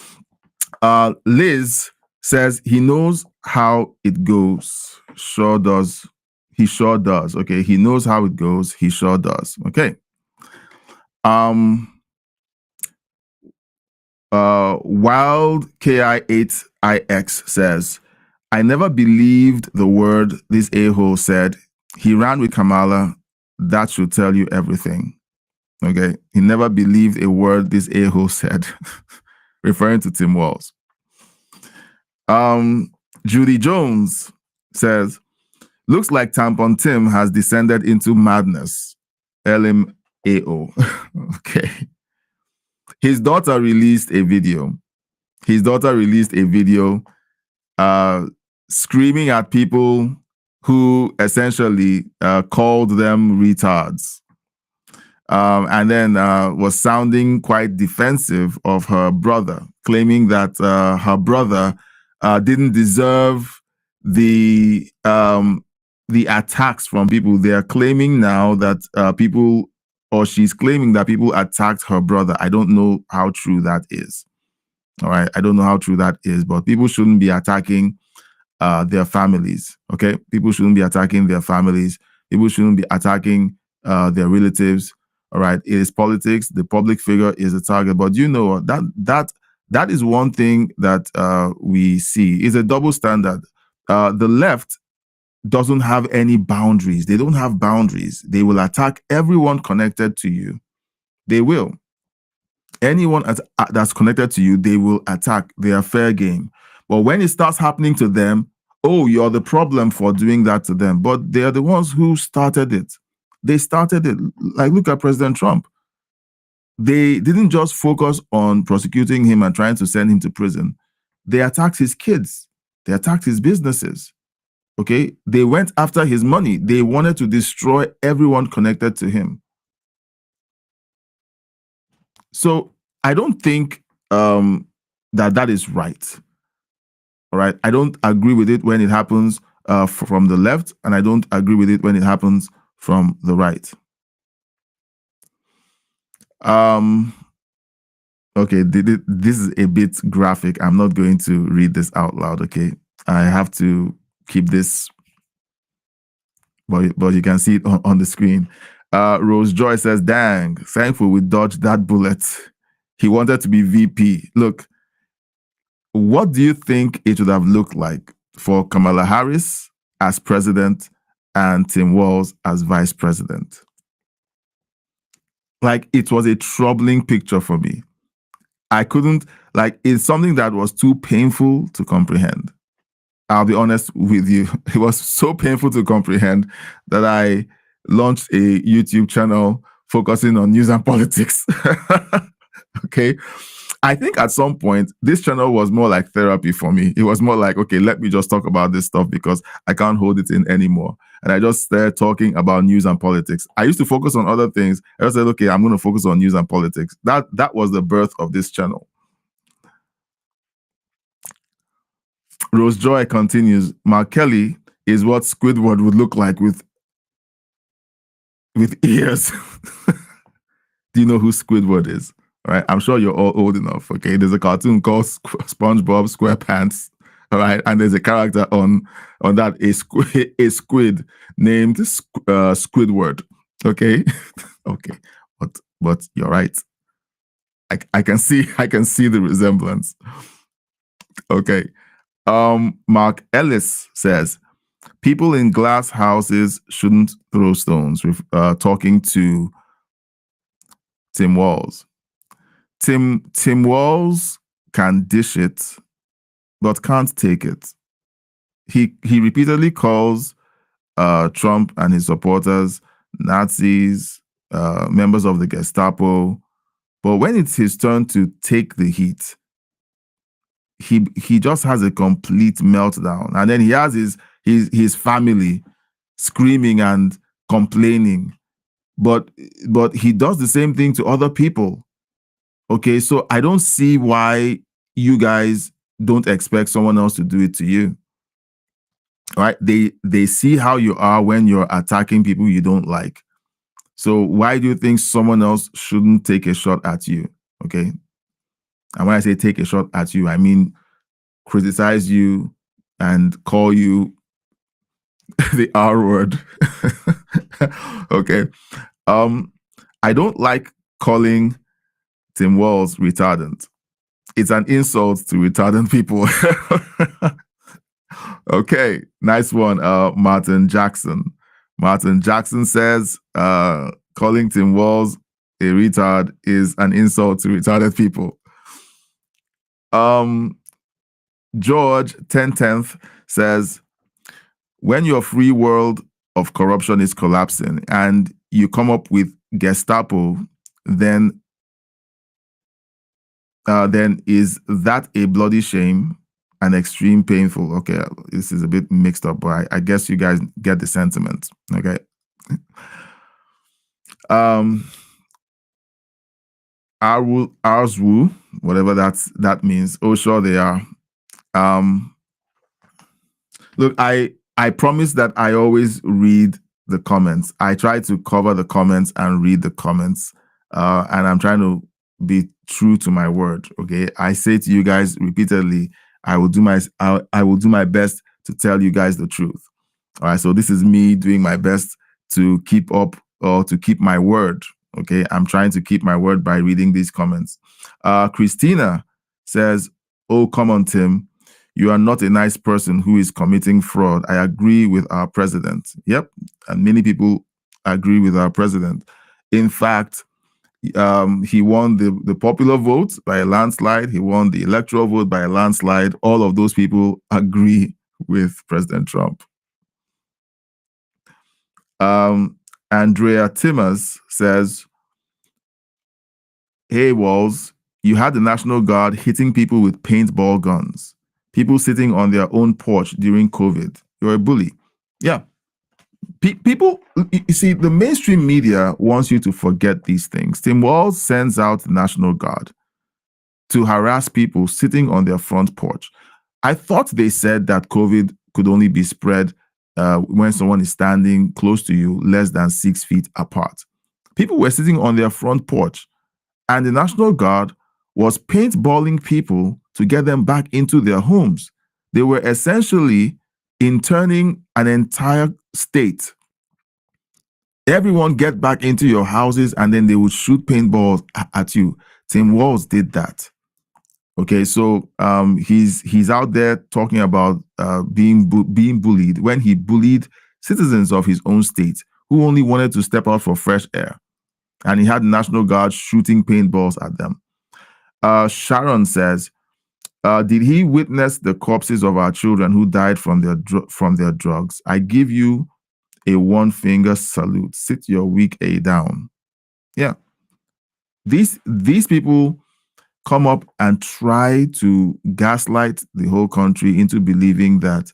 Liz says he knows how it goes. Sure does. He sure does. Okay. He knows how it goes. He sure does. Okay. Wild KI8IX says, I never believed the word this a-hole said. He ran with Kamala. That should tell you everything. Okay. He never believed a word this a-hole said, referring to Tim Walz. Judy Jones says, looks like Tampon Tim has descended into madness. LMAO. Okay. His daughter released a video. Screaming at people who essentially called them retards. And then was sounding quite defensive of her brother, claiming that her brother didn't deserve the attacks from people. They are claiming now that she's claiming that people attacked her brother. I don't know how true that is. All right. I don't know how true that is, but people shouldn't be attacking their families. Okay. People shouldn't be attacking their families. People shouldn't be attacking their relatives. All right. It is politics. The public figure is a target. But you know that is one thing that we see is a double standard. The left doesn't have any boundaries. They don't have boundaries. They will attack everyone connected to you. They will. Anyone that's connected to you, they will attack. They are fair game. But when it starts happening to them, oh, you're the problem for doing that to them. But they are the ones who started it. They started it. Like, look at President Trump. They didn't just focus on prosecuting him and trying to send him to prison. They attacked his kids. They attacked his businesses. Okay, they went after his money. They wanted to destroy everyone connected to him. So I don't think that is right. All right, I don't agree with it when it happens from the left, and I don't agree with it when it happens from the right. Okay, this is a bit graphic. I'm not going to read this out loud. Okay, I have to keep this, but you can see it on the screen. Rose Joy says, dang, thankful we dodged that bullet. He wanted to be VP. Look, what do you think it would have looked like for Kamala Harris as president and Tim Walz as vice president? Like, it was a troubling picture for me. I couldn't, like, it's something that was too painful to comprehend. I'll be honest with you. It was so painful to comprehend that I launched a YouTube channel focusing on news and politics. Okay. I think at some point, this channel was more like therapy for me. It was more like, okay, let me just talk about this stuff because I can't hold it in anymore. And I just started talking about news and politics. I used to focus on other things. I just said, okay, I'm going to focus on news and politics. That was the birth of this channel. Rose Joy continues, Mark Kelly is what Squidward would look like with ears. Do you know who Squidward is? All right, I'm sure you're all old enough. Okay, there's a cartoon called SpongeBob SquarePants. All right, and there's a character on that a squid named Squidward. Okay, okay, but you're right. I can see the resemblance. Okay. Mark Ellis says, people in glass houses shouldn't throw stones, talking to Tim Walz. Tim Walz can dish it, but can't take it. He repeatedly calls Trump and his supporters Nazis, members of the Gestapo. But when it's his turn to take the heat, he just has a complete meltdown, and then he has his family screaming and complaining, but he does the same thing to other people. Okay, so I don't see why you guys don't expect someone else to do it to you. All right, they see how you are when you're attacking people you don't like. So why do you think someone else shouldn't take a shot at you? Okay. And when I say take a shot at you, I mean criticize you, and call you the R word. Okay. I don't like calling Tim Walz retardant. It's an insult to retardant people. Okay, nice one, Martin Jackson. Martin Jackson says calling Tim Walz a retard is an insult to retarded people. George 1010th says, when your free world of corruption is collapsing and you come up with Gestapo, then is that a bloody shame and extreme painful? Okay, this is a bit mixed up, but I guess you guys get the sentiment. Okay. Arswu, whatever that means. Oh, sure they are. Look, I promise that I always read the comments. I try to cover the comments and read the comments, and I'm trying to be true to my word. Okay, I say to you guys repeatedly, I will do my best to tell you guys the truth. All right, so this is me doing my best to keep up or to keep my word. Okay, I'm trying to keep my word by reading these comments. Christina says, "Oh, come on, Tim. You are not a nice person who is committing fraud. I agree with our president." Yep, and many people agree with our president. In fact, he won the popular vote by a landslide. He won the electoral vote by a landslide. All of those people agree with President Trump. Andrea Timmers says, "Hey, Walz, you had the National Guard hitting people with paintball guns. People sitting on their own porch during COVID. You're a bully." Yeah. People, you see, the mainstream media wants you to forget these things. Tim Walz sends out the National Guard to harass people sitting on their front porch. I thought they said that COVID could only be spread when someone is standing close to you, less than 6 feet apart. People were sitting on their front porch, and the National Guard was paintballing people to get them back into their homes. They were essentially interning an entire state. Everyone get back into your houses, and then they would shoot paintballs at you. Tim Walz did that. Okay, so he's out there talking about being bullied when he bullied citizens of his own state who only wanted to step out for fresh air, and he had the National Guard shooting paintballs at them. Sharon says, "Did he witness the corpses of our children who died from their drugs? I give you a one-finger salute. Sit your weak A down." Yeah, these people come up and try to gaslight the whole country into believing that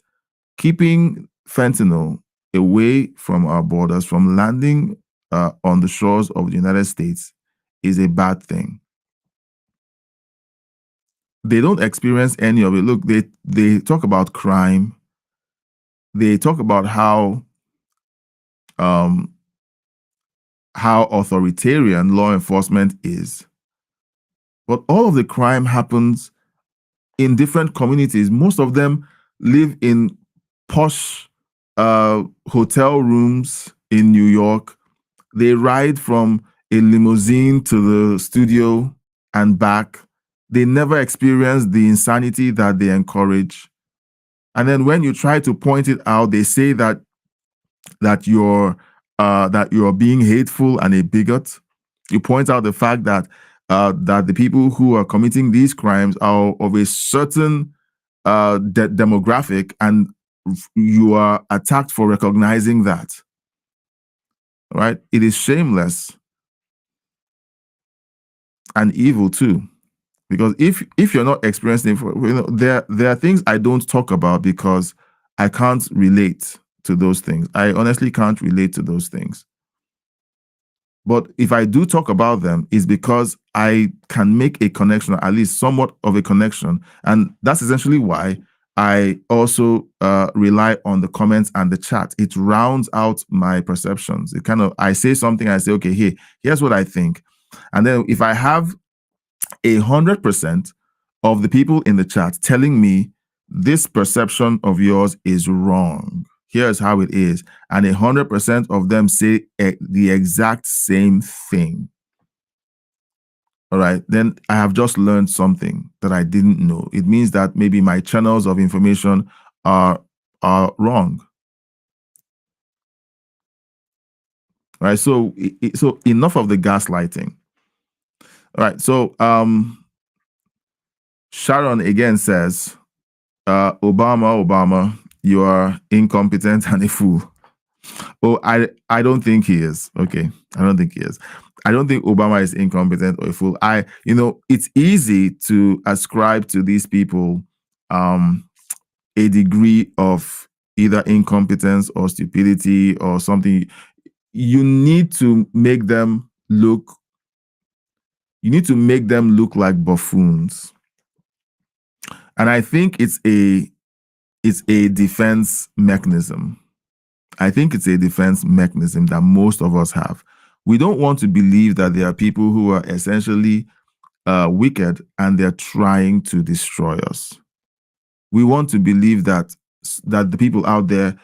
keeping fentanyl away from our borders, from landing on the shores of the United States, is a bad thing. They don't experience any of it. Look, they talk about crime. They talk about how authoritarian law enforcement is. But all of the crime happens in different communities. Most of them live in posh hotel rooms in New York. They ride from a limousine to the studio and back. They never experience the insanity that they encourage. And then when you try to point it out, they say that you're being hateful and a bigot. You point out the fact that the people who are committing these crimes are of a certain demographic, and you are attacked for recognizing that. Right? It is shameless and evil too. Because if you're not experiencing, there are things I don't talk about because I can't relate to those things. I honestly can't relate to those things. But if I do talk about them, it's because I can make a connection, at least somewhat of a connection. And that's essentially why I also rely on the comments and the chat. It rounds out my perceptions. I say something, I say, okay, here's what I think. And then if I have 100% of the people in the chat telling me this perception of yours is wrong. Here's how it is. And 100% of them say the exact same thing. All right, then I have just learned something that I didn't know. It means that maybe my channels of information are wrong. All right, so enough of the gaslighting. All right, so Sharon again says, Obama, you are incompetent and a fool. Oh, I don't think he is. Okay, I don't think he is. I don't think Obama is incompetent or a fool. It's easy to ascribe to these people a degree of either incompetence or stupidity or something. You need to make them look. You need to make them look like buffoons. And I think it's a defense mechanism. I think it's a defense mechanism that most of us have. We don't want to believe that there are people who are essentially wicked and they're trying to destroy us. We want to believe that the people out there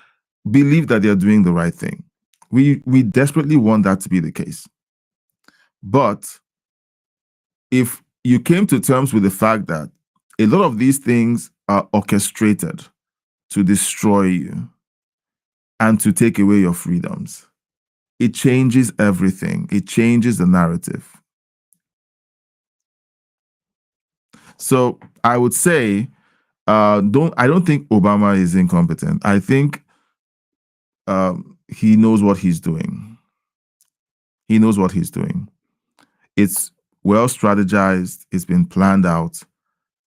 believe that they're doing the right thing. We desperately want that to be the case. But if you came to terms with the fact that a lot of these things are orchestrated to destroy you and to take away your freedoms, it changes everything. It changes the narrative. So I would say, I don't think Obama is incompetent. I think he knows what he's doing. He knows what he's doing. It's well strategized. It's been planned out,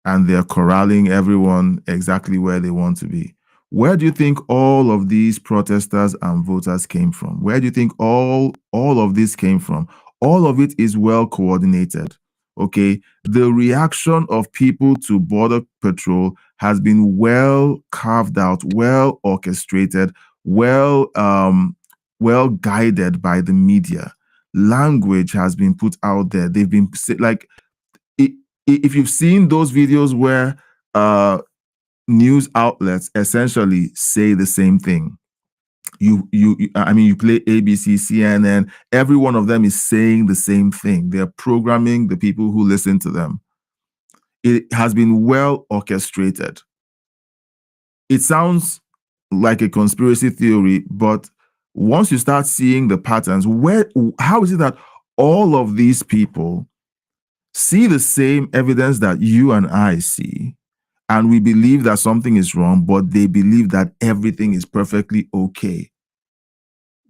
and they're corralling everyone exactly where they want to be. Where do you think all of these protesters and voters came from? Where do you think all of this came from? All of it is well coordinated. Okay, the reaction of people to Border Patrol has been well carved out, well orchestrated, well guided by the media. Language has been put out there. They've been like, if you've seen those videos where news outlets essentially say the same thing. You play ABC, CNN, every one of them is saying the same thing. They're programming the people who listen to them. It has been well orchestrated. It sounds like a conspiracy theory, but once you start seeing the patterns, how is it that all of these people see the same evidence that you and I see, and we believe that something is wrong, but they believe that everything is perfectly okay?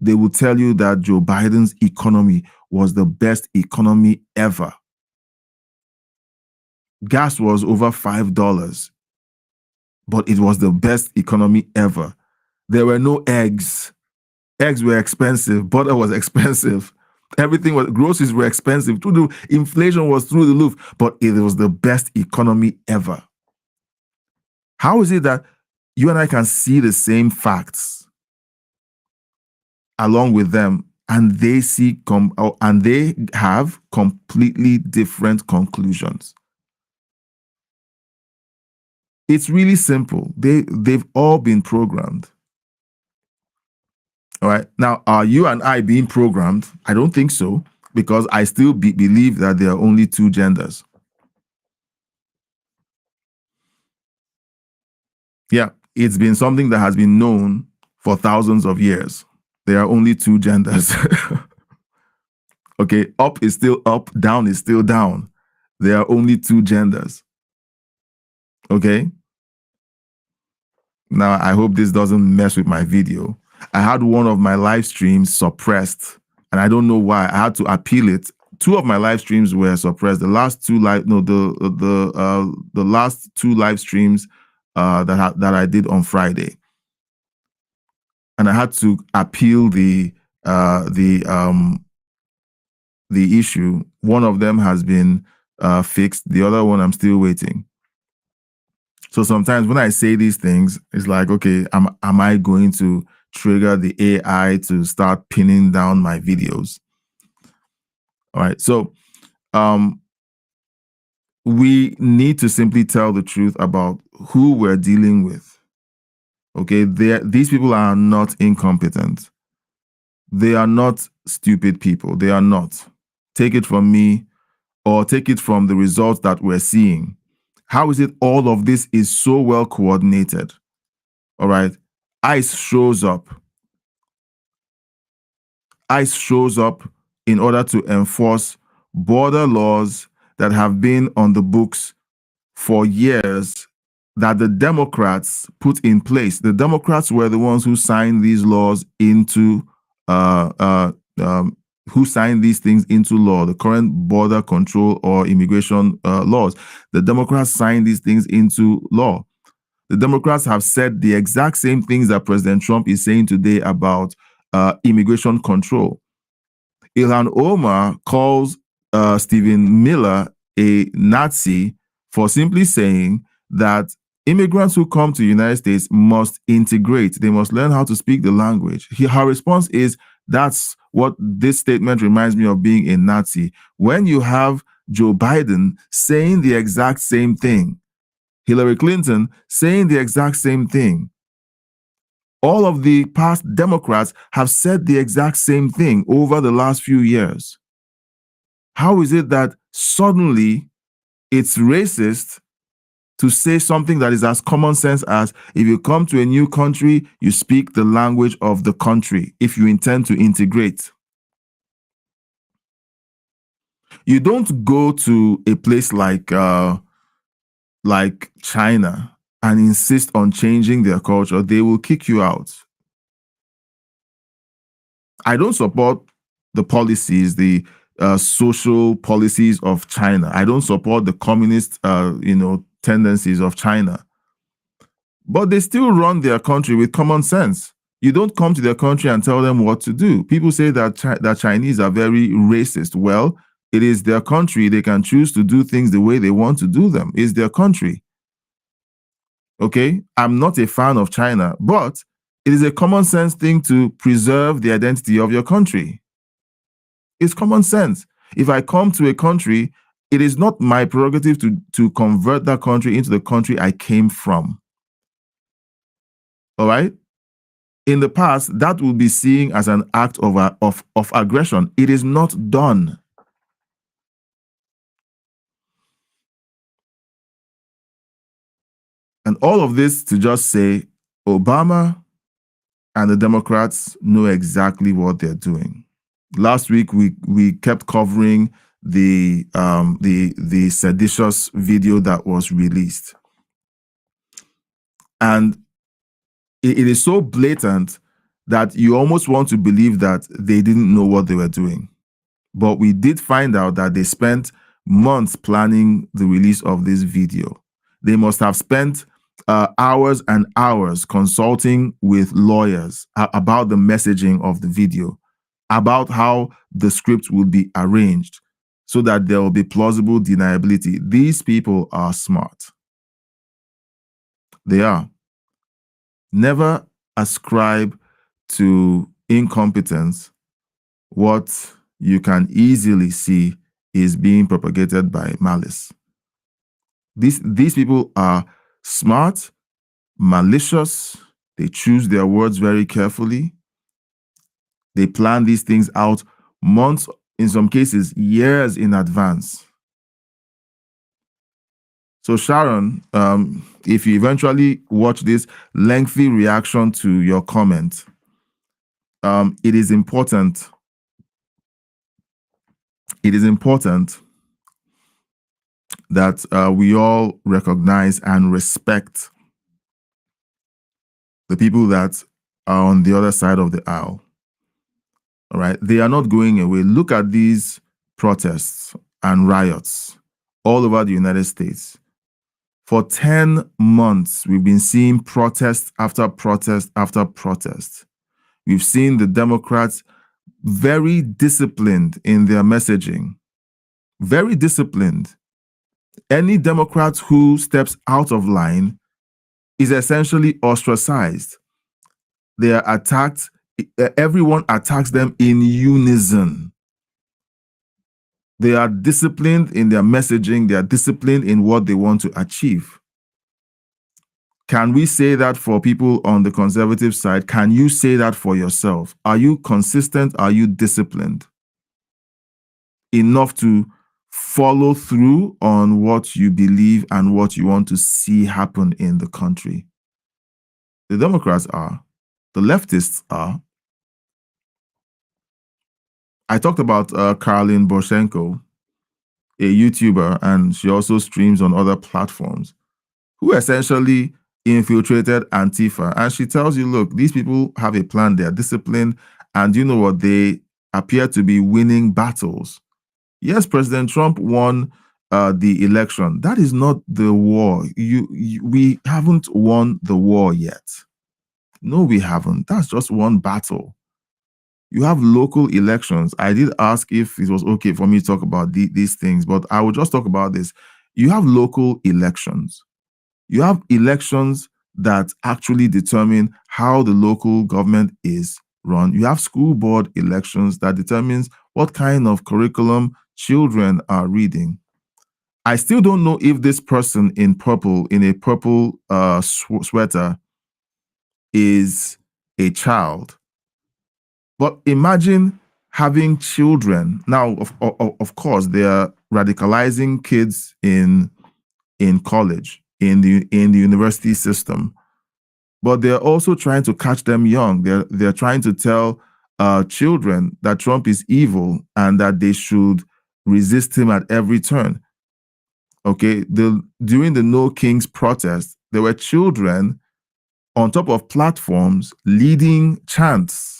They will tell you that Joe Biden's economy was the best economy ever. Gas was over $5, but it was the best economy ever. There were no eggs. Eggs were expensive. Butter was expensive. Groceries were expensive. Inflation was through the roof, but it was the best economy ever. How is it that you and I can see the same facts along with them, and they have completely different conclusions? It's really simple. They've all been programmed. All right. Now, are you and I being programmed? I don't think so, because I still believe that there are only two genders. Yeah, it's been something that has been known for thousands of years. There are only two genders. Okay, up is still up, down is still down. There are only two genders. Okay? Now, I hope this doesn't mess with my video. I had one of my live streams suppressed, and I don't know why. I had to appeal it. Two of my live streams were suppressed. The last two last two live streams that I did on Friday, and I had to appeal the issue. One of them has been fixed. The other one I'm still waiting. So sometimes when I say these things, it's like, okay, am I going to trigger the AI to start pinning down my videos? All right. So we need to simply tell the truth about who we're dealing with. Okay, these people are not incompetent. They are not stupid people. They are not. Take it from me, or take it from the results that we're seeing. How is it all of this is so well coordinated? All right. ICE shows up. ICE shows up in order to enforce border laws that have been on the books for years that the Democrats put in place. The Democrats were the ones who signed these laws into who signed these things into law, the current border control or immigration laws. The Democrats signed these things into law. The Democrats have said the exact same things that President Trump is saying today about immigration control. Ilhan Omar calls Stephen Miller a Nazi for simply saying that immigrants who come to the United States must integrate. They must learn how to speak the language. Her response is, that's what this statement reminds me of being a Nazi. When you have Joe Biden saying the exact same thing, Hillary Clinton saying the exact same thing, all of the past Democrats have said the exact same thing over the last few years. How is it that suddenly it's racist to say something that is as common sense as, if you come to a new country, you speak the language of the country if you intend to integrate? You don't go to a place like China and insist on changing their culture. They will kick you out. I don't support the policies, the social policies of China. I don't support the communist, tendencies of China. But they still run their country with common sense. You don't come to their country and tell them what to do. People say that that Chinese are very racist. Well, it is their country. They can choose to do things the way they want to do them. It's their country. Okay? I'm not a fan of China, but it is a common sense thing to preserve the identity of your country. It's common sense. If I come to a country, it is not my prerogative to convert that country into the country I came from. All right? In the past, that will be seen as an act of aggression. It is not done. And all of this to just say Obama and the Democrats know exactly what they're doing. Last week, we kept covering the seditious video that was released. And it is so blatant that you almost want to believe that they didn't know what they were doing. But we did find out that they spent months planning the release of this video. They must have spent hours and hours consulting with lawyers about the messaging of the video, about how the script will be arranged so that there will be plausible deniability. These people are smart. They are. Never ascribe to incompetence what you can easily see is being propagated by malice. These people are smart, malicious. They choose their words very carefully. They plan these things out months, in some cases, years in advance. So Sharon, if you eventually watch this lengthy reaction to your comment, it is important. It is important that we all recognize and respect the people that are on the other side of the aisle. All right, they are not going away. Look at these protests and riots all over the United States. For 10 months, we've been seeing protest after protest after protest. We've seen the Democrats very disciplined in their messaging. Very disciplined. Any Democrat who steps out of line is essentially ostracized. They are attacked. Everyone attacks them in unison. They are disciplined in their messaging. They are disciplined in what they want to achieve. Can we say that for people on the conservative side? Can you say that for yourself? Are you consistent? Are you disciplined enough to follow through on what you believe and what you want to see happen in the country? The Democrats are. The leftists are. I talked about Caroline Borchenko, a YouTuber, and she also streams on other platforms, who essentially infiltrated Antifa. And she tells you, look, these people have a plan, they're disciplined, and you know what? They appear to be winning battles. Yes, President Trump won the election. That is not the war. We haven't won the war yet. No, we haven't. That's just one battle. You have local elections. I did ask if it was okay for me to talk about these things, but I will just talk about this. You have local elections. You have elections that actually determine how the local government is run. You have school board elections that determines what kind of curriculum children are reading. I still don't know if this person in purple, in a purple sweater, is a child. But imagine having children. Now, of course, they are radicalizing kids in college, in the university system. But they're also trying to catch them young. They're trying to tell children that Trump is evil and that they should resist him at every turn. Okay, during the No Kings protest, there were children on top of platforms leading chants.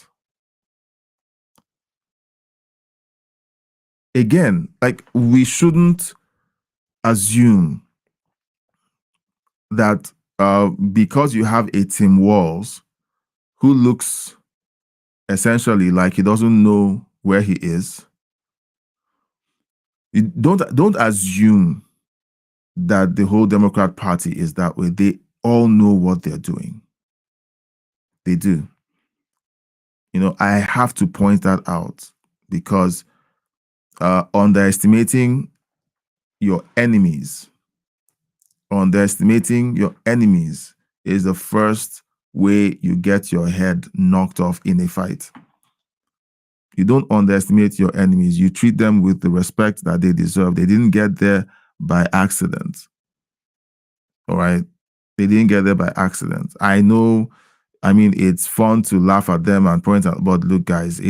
Again, like, we shouldn't assume that because you have a Tim Walz who looks essentially like he doesn't know where he is, don't assume that the whole Democrat Party is that way. They all know what they're doing. They do. You know, I have to point that out because underestimating your enemies is the first way you get your head knocked off in a fight. You don't underestimate your enemies. You treat them with the respect that they deserve. They didn't get there by accident. All right? They didn't get there by accident. I know, I mean, it's fun to laugh at them and point out, but look, guys,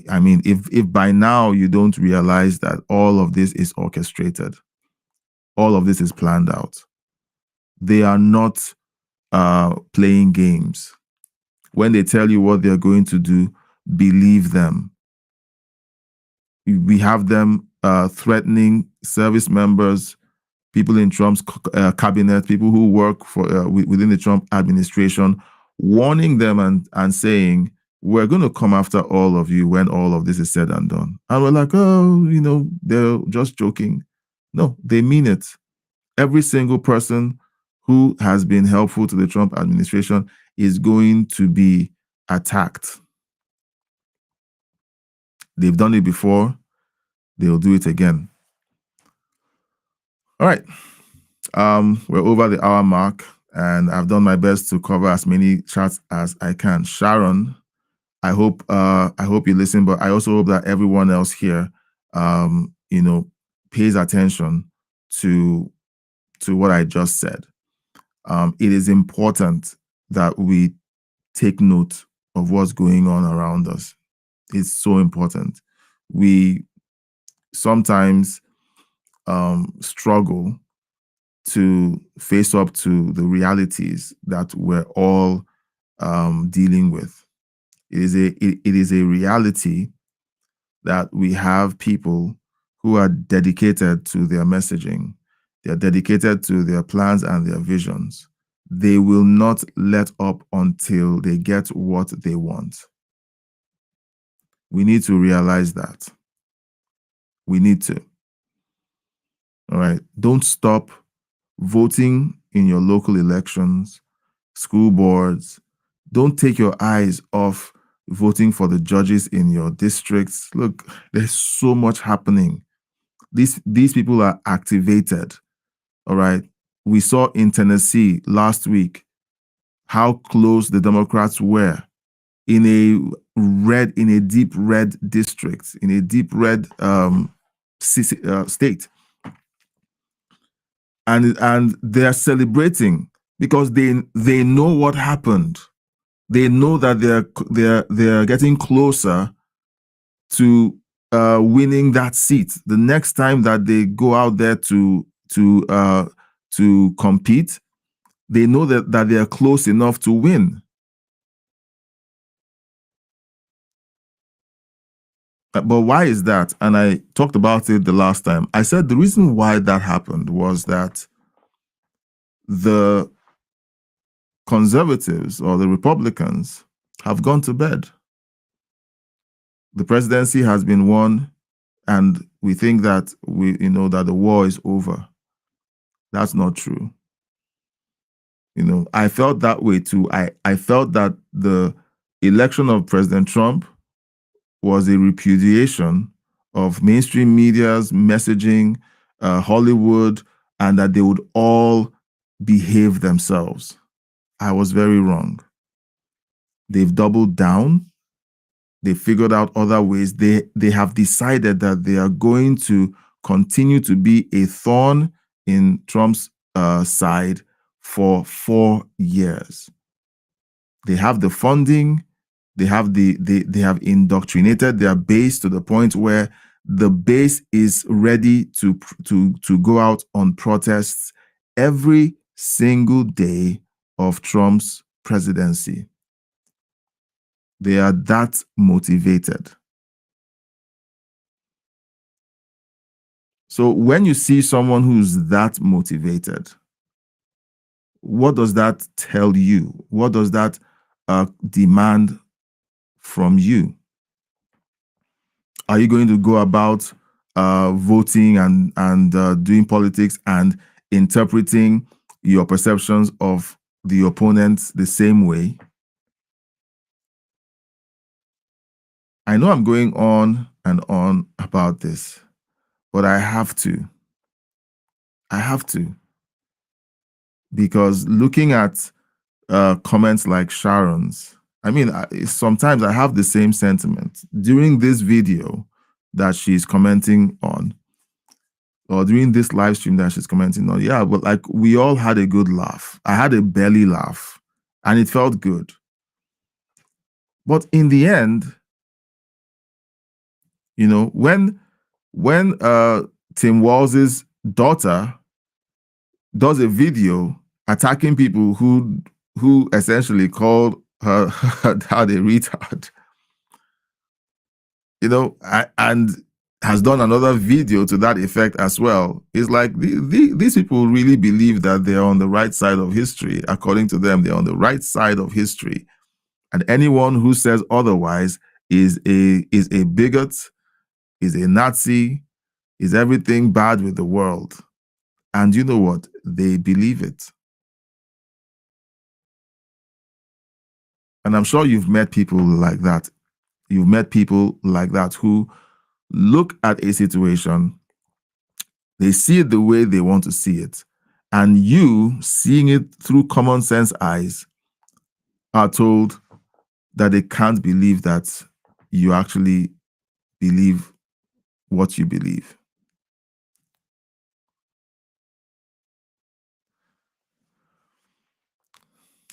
I mean, if by now you don't realize that all of this is orchestrated, all of this is planned out, they are not playing games. When they tell you what they're going to do, believe them. We have them threatening service members, people in Trump's cabinet, people who work for within the Trump administration, warning them and saying, we're going to come after all of you when all of this is said and done. And we're like, oh, you know, they're just joking. No, they mean it. Every single person who has been helpful to the Trump administration is going to be attacked. They've done it before. They'll do it again. All right. We're over the hour mark, and I've done my best to cover as many chats as I can. Sharon, I hope you listen, but I also hope that everyone else here, you know, pays attention to what I just said. It is important that we take note of what's going on around us. It's so important. We sometimes struggle to face up to the realities that we're all dealing with. It is a reality that we have people who are dedicated to their messaging. They're dedicated to their plans and their visions. They will not let up until they get what they want. We need to realize that. We need to. All right. Don't stop voting in your local elections, school boards. Don't take your eyes off voting for the judges in your districts. Look, there's so much happening. these people are activated. All right. We saw in Tennessee last week how close the Democrats were in a deep red district, in a deep red state. And they're celebrating because they know what happened. They know that they're getting closer to winning that seat. The next time that they go out there to compete, they know that they are close enough to win. But why is that? And I talked about it the last time. I said the reason why that happened was that the conservatives or the Republicans have gone to bed. The presidency has been won, and we think that that the war is over. That's not true. I felt that way too. I felt that the election of President Trump was a repudiation of mainstream media's messaging, Hollywood, and that they would all behave themselves. I was very wrong. They've doubled down. They figured out other ways. They have decided that they are going to continue to be a thorn in Trump's side for 4 years. They have the funding. They have they have indoctrinated their base to the point where the base is ready to go out on protests every single day of Trump's presidency. They are that motivated. So when you see someone who's that motivated, what does that tell you? What does that demand from you? Are you going to go about voting and doing politics and interpreting your perceptions of the opponents the same way? I know I'm going on and on about this, but I have to. I have to. Because looking at comments like Sharon's, sometimes I have the same sentiment. During this video that she's commenting on, or during this live stream that she's commenting on, yeah, but like we all had a good laugh. I had a belly laugh, and it felt good. But in the end, when Tim Walz's daughter does a video attacking people who essentially called her how they retard, and has done another video to that effect as well. It's like these people really believe that they're on the right side of history. According to them, they're on the right side of history, and anyone who says otherwise is a bigot, is a Nazi, is everything bad with the world. And you know what? They believe it. And I'm sure you've met people like that. You've met people like that who look at a situation, they see it the way they want to see it, and you, seeing it through common sense eyes, are told that they can't believe that you actually believe what you believe.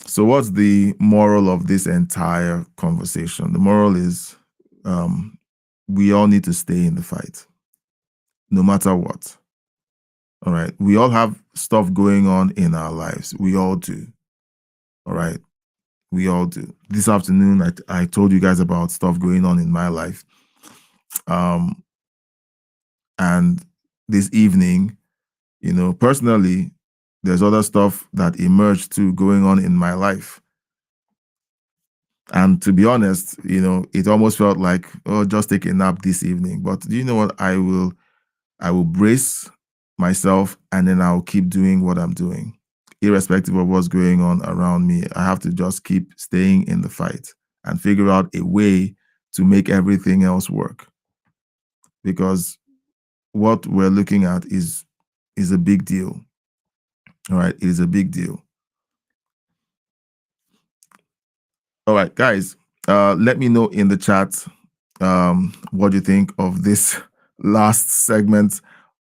So what's the moral of this entire conversation? The moral is we all need to stay in the fight, no matter what. All right. We all have stuff going on in our lives. We all do. All right. We all do. This afternoon, I told you guys about stuff going on in my life. And this evening, personally, there's other stuff that emerged too going on in my life. And to be honest, it almost felt like, oh, just take a nap this evening. But do you know what? I will brace myself, and then I'll keep doing what I'm doing. Irrespective of what's going on around me, I have to just keep staying in the fight and figure out a way to make everything else work. Because what we're looking at is a big deal. All right, it is a big deal. All right, guys, let me know in the chat what you think of this last segment,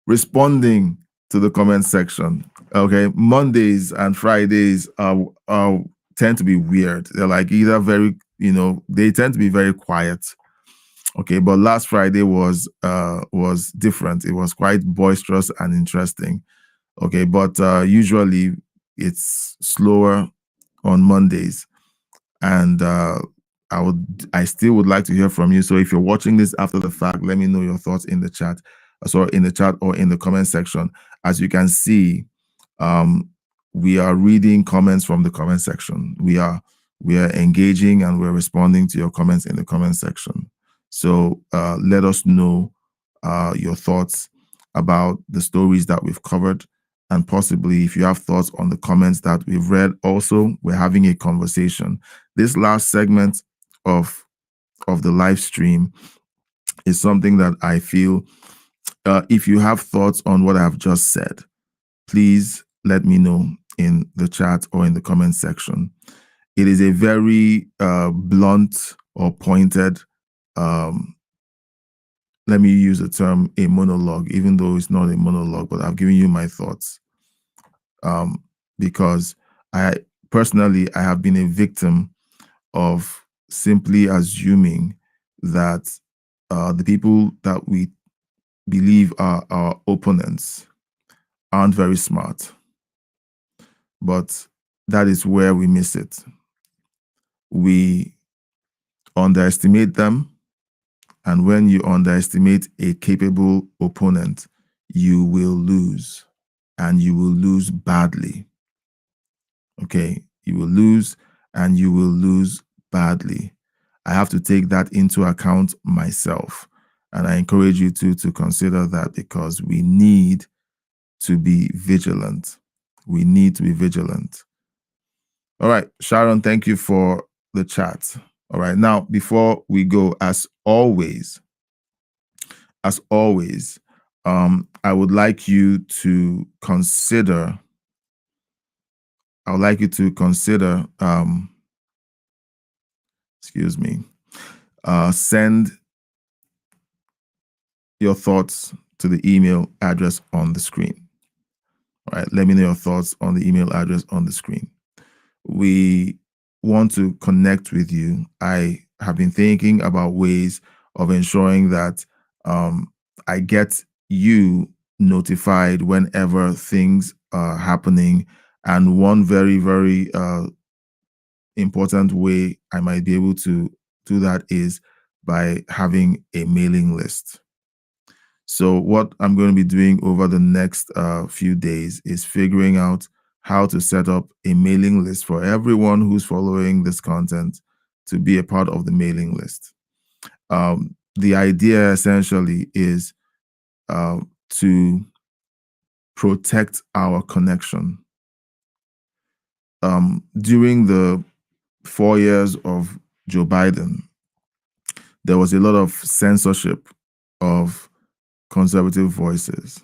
responding to the comment section. Okay, Mondays and Fridays tend to be weird. They're like either very, they tend to be very quiet. Okay, but last Friday was different. It was quite boisterous and interesting. Okay, but usually it's slower on Mondays, and I still would like to hear from you. So if you're watching this after the fact, let me know your thoughts in the chat. So in the chat or in the comment section. As you can see, we are reading comments from the comment section. We are engaging and we're responding to your comments in the comment section. So let us know your thoughts about the stories that we've covered, and possibly if you have thoughts on the comments that we've read. Also, we're having a conversation. This last segment of the live stream is something that I feel, if you have thoughts on what I've just said, please let me know in the chat or in the comment section. It is a very blunt or pointed, let me use the term, a monologue, even though it's not a monologue, but I've given you my thoughts. Because I have been a victim of simply assuming that the people that we believe are our opponents aren't very smart. But that is where we miss it. We underestimate them. And when you underestimate a capable opponent, you will lose, and you will lose badly. Okay, you will lose, and you will lose badly. I have to take that into account myself, and I encourage you to consider that, because we need to be vigilant. We need to be vigilant. All right, Sharon, thank you for the chat. All right, now, before we go, as always, I would like you to consider, send your thoughts to the email address on the screen. All right, let me know your thoughts on the email address on the screen. We want to connect with you. I have been thinking about ways of ensuring that I get you notified whenever things are happening. And one very, very important way I might be able to do that is by having a mailing list. So what I'm going to be doing over the next few days is figuring out how to set up a mailing list for everyone who's following this content to be a part of the mailing list. The idea essentially is to protect our connection. During the 4 years of Joe Biden, there was a lot of censorship of conservative voices.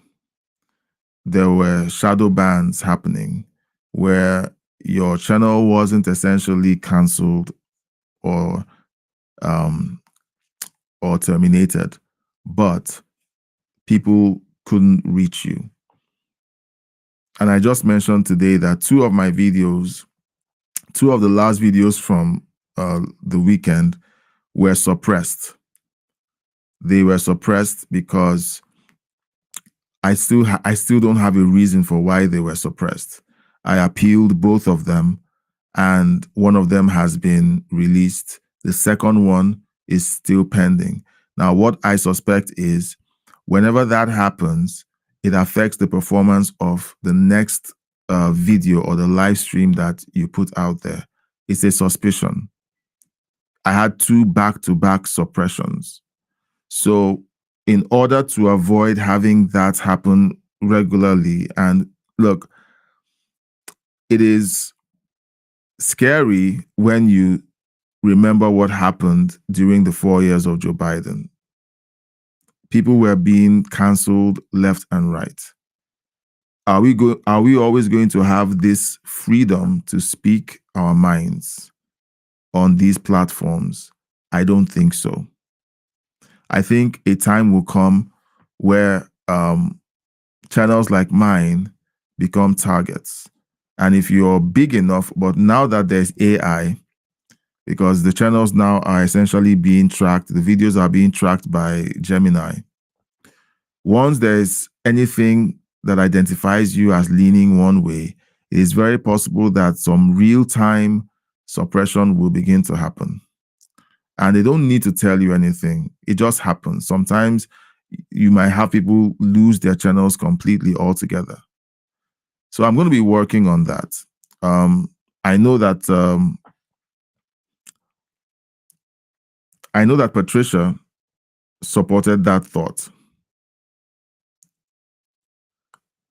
There were shadow bans happening where your channel wasn't essentially canceled or terminated, but people couldn't reach you. And I just mentioned today that two of the last videos from the weekend were suppressed. They were suppressed because I still don't have a reason for why they were suppressed. I appealed both of them, and one of them has been released. The second one is still pending. Now, what I suspect is whenever that happens, it affects the performance of the next video or the live stream that you put out there. It's a suspicion. I had 2 back-to-back suppressions. So in order to avoid having that happen regularly, and look, it is scary when you remember what happened during the 4 years of Joe Biden. people were being canceled left and right. Are we always going to have this freedom to speak our minds on these platforms? I don't think so. I think a time will come where channels like mine become targets. And if you're big enough, but now that there's AI, because the channels now are essentially being tracked, the videos are being tracked by Gemini. Once there's anything that identifies you as leaning one way, it is very possible that some real-time suppression will begin to happen. And they don't need to tell you anything. It just happens. Sometimes you might have people lose their channels completely altogether. So I'm going to be working on that. I know that Patricia supported that thought.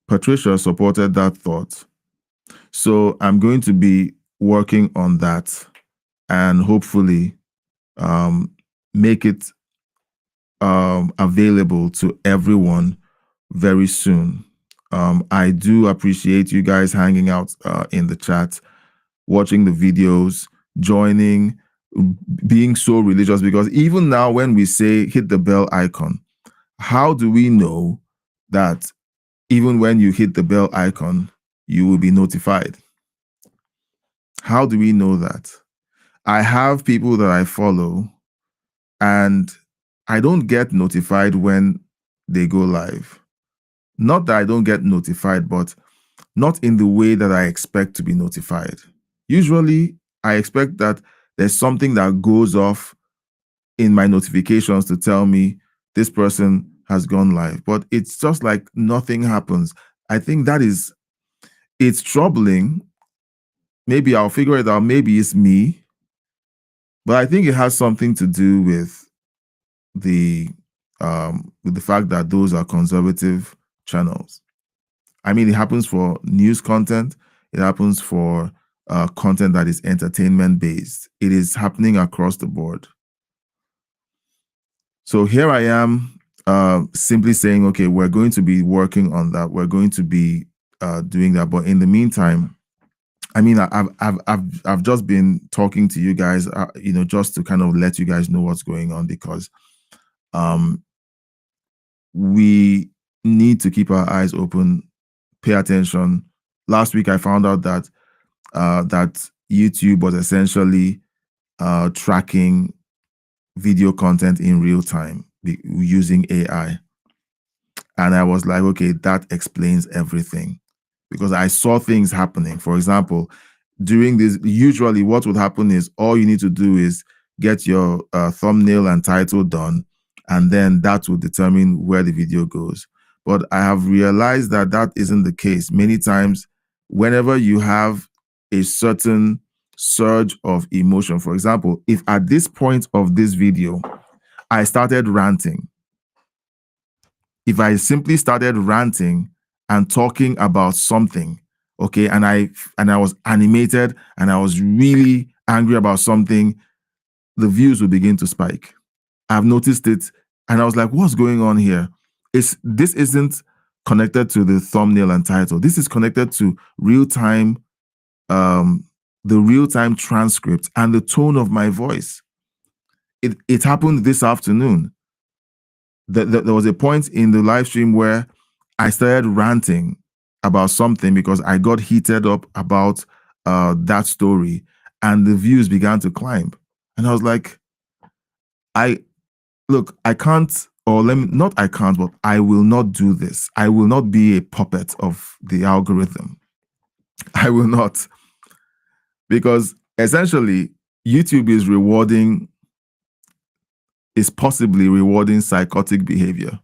Patricia supported that thought. So I'm going to be working on that and hopefully make it available to everyone very soon. I do appreciate you guys hanging out in the chat, watching the videos, joining, being so religious, because even now when we say hit the bell icon, how do we know that even when you hit the bell icon, you will be notified? How do we know that? I have people that I follow and I don't get notified when they go live. Not that I don't get notified, but not in the way that I expect to be notified. Usually, I expect that there's something that goes off in my notifications to tell me this person has gone live, but it's just like nothing happens. I think it's troubling. Maybe I'll figure it out. Maybe it's me, but I think it has something to do with the fact that those are conservative channels. I mean, it happens for news content. It happens for content that is entertainment based. It is happening across the board. So here I am simply saying, okay, we're going to be working on that. We're going to be doing that. But in the meantime, I mean, I've just been talking to you guys, just to kind of let you guys know what's going on, because we need to keep our eyes open, pay attention. Last week, I found out that that YouTube was essentially tracking video content in real time using AI. And I was like, okay, that explains everything, because I saw things happening. For example, during this, usually what would happen is all you need to do is get your thumbnail and title done, and then that will determine where the video goes. But I have realized that that isn't the case. Many times, whenever you have a certain surge of emotion, for example, if at this point of this video, I started ranting, if I simply started ranting and talking about something, okay, and I was animated and I was really angry about something, the views will begin to spike. I've noticed it, and I was like, what's going on here? This isn't connected to the thumbnail and title. This is connected to real-time, the real-time transcript and the tone of my voice. It happened this afternoon. There was a point in the live stream where I started ranting about something because I got heated up about that story, and the views began to climb. And I was like, I can't, or I can't, but I will not do this. I will not be a puppet of the algorithm. I will not. Because essentially, YouTube is possibly rewarding psychotic behavior.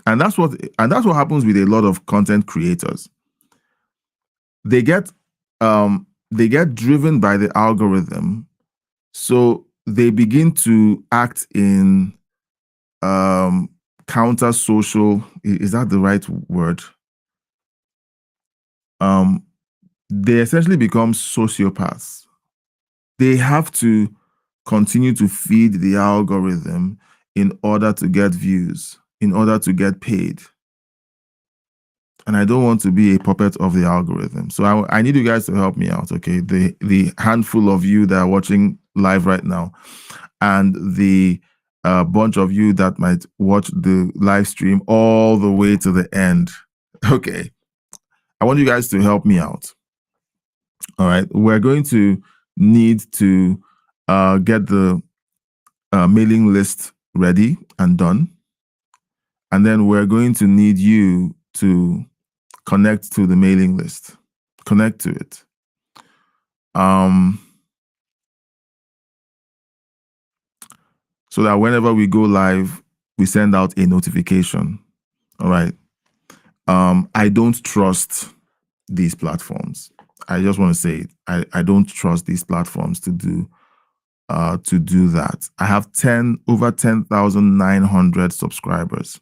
And that's what happens with a lot of content creators. They get driven by the algorithm, so they begin to act in counter social. Is that the right word? They essentially become sociopaths. They have to continue to feed the algorithm in order to get views, in order to get paid. And I don't want to be a puppet of the algorithm. So I need you guys to help me out, okay? The handful of you that are watching live right now, and the bunch of you that might watch the live stream all the way to the end. Okay. I want you guys to help me out. All right. We're going to need to get the mailing list ready and done. And then we're going to need you to connect to the mailing list. Connect to it. So that whenever we go live, we send out a notification. All right. I don't trust these platforms. I just want to say it. I don't trust these platforms to do that. I have over 10,900 subscribers.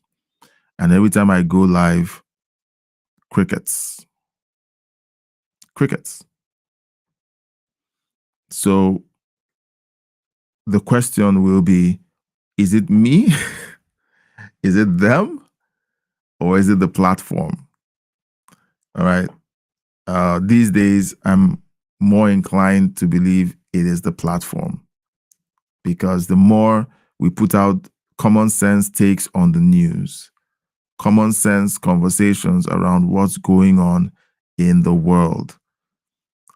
And every time I go live, crickets. So the question will be, is it me? Is it them? Or is it the platform? All right. These days, I'm more inclined to believe it is the platform, because the more we put out common sense takes on the news, common sense conversations around what's going on in the world.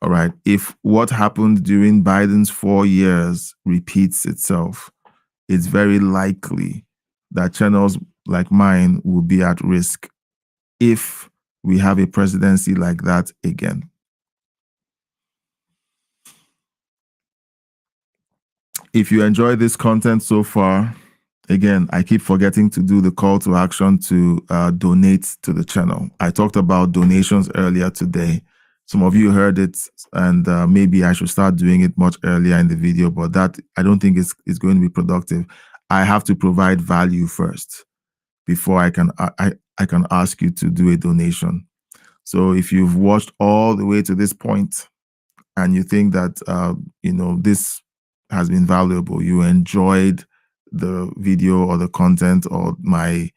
All right. If what happened during Biden's 4 years repeats itself, it's very likely that channels like mine will be at risk if we have a presidency like that again. If you enjoy this content so far, again, I keep forgetting to do the call to action to donate to the channel. I talked about donations earlier today. Some of you heard it, and maybe I should start doing it much earlier in the video, but that I don't think it's going to be productive. I have to provide value first before I can ask you to do a donation. So if you've watched all the way to this point and you think that this has been valuable, you enjoyed the video or the content or my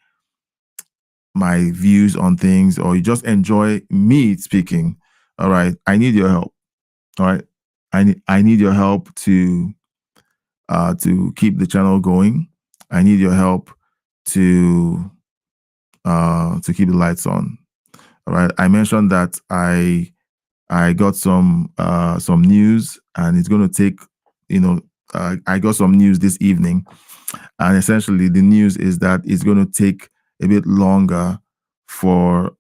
views on things, or you just enjoy me speaking, all right, I need your help. All right, I need your help to keep the channel going. I need your help to keep the lights on. All right. I mentioned that I got some news, and it's going to take, I got some news this evening, and essentially the news is that it's going to take a bit longer for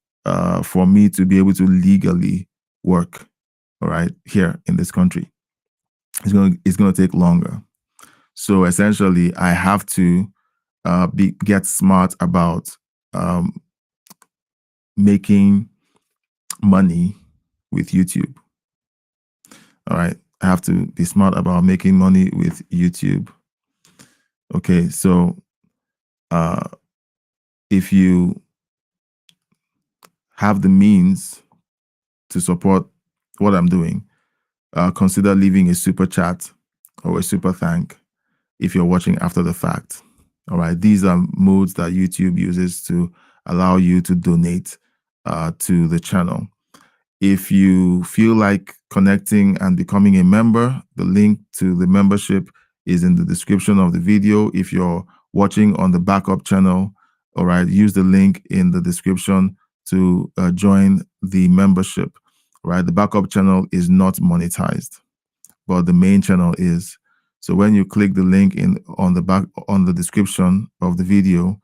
me to be able to legally work. All right, here in this country, it's going to take longer. So essentially, I have to get smart about making money with YouTube. All right. I have to be smart about making money with YouTube. Okay. So if you have the means to support what I'm doing, consider leaving a super chat or a super thank if you're watching after the fact. All right. These are modes that YouTube uses to allow you to donate to the channel. If you feel like connecting and becoming a member, the link to the membership is in the description of the video. If you're watching on the backup channel, all right, use the link in the description to join the membership. All right, the backup channel is not monetized, but the main channel is. So when you click the link on the description of the video,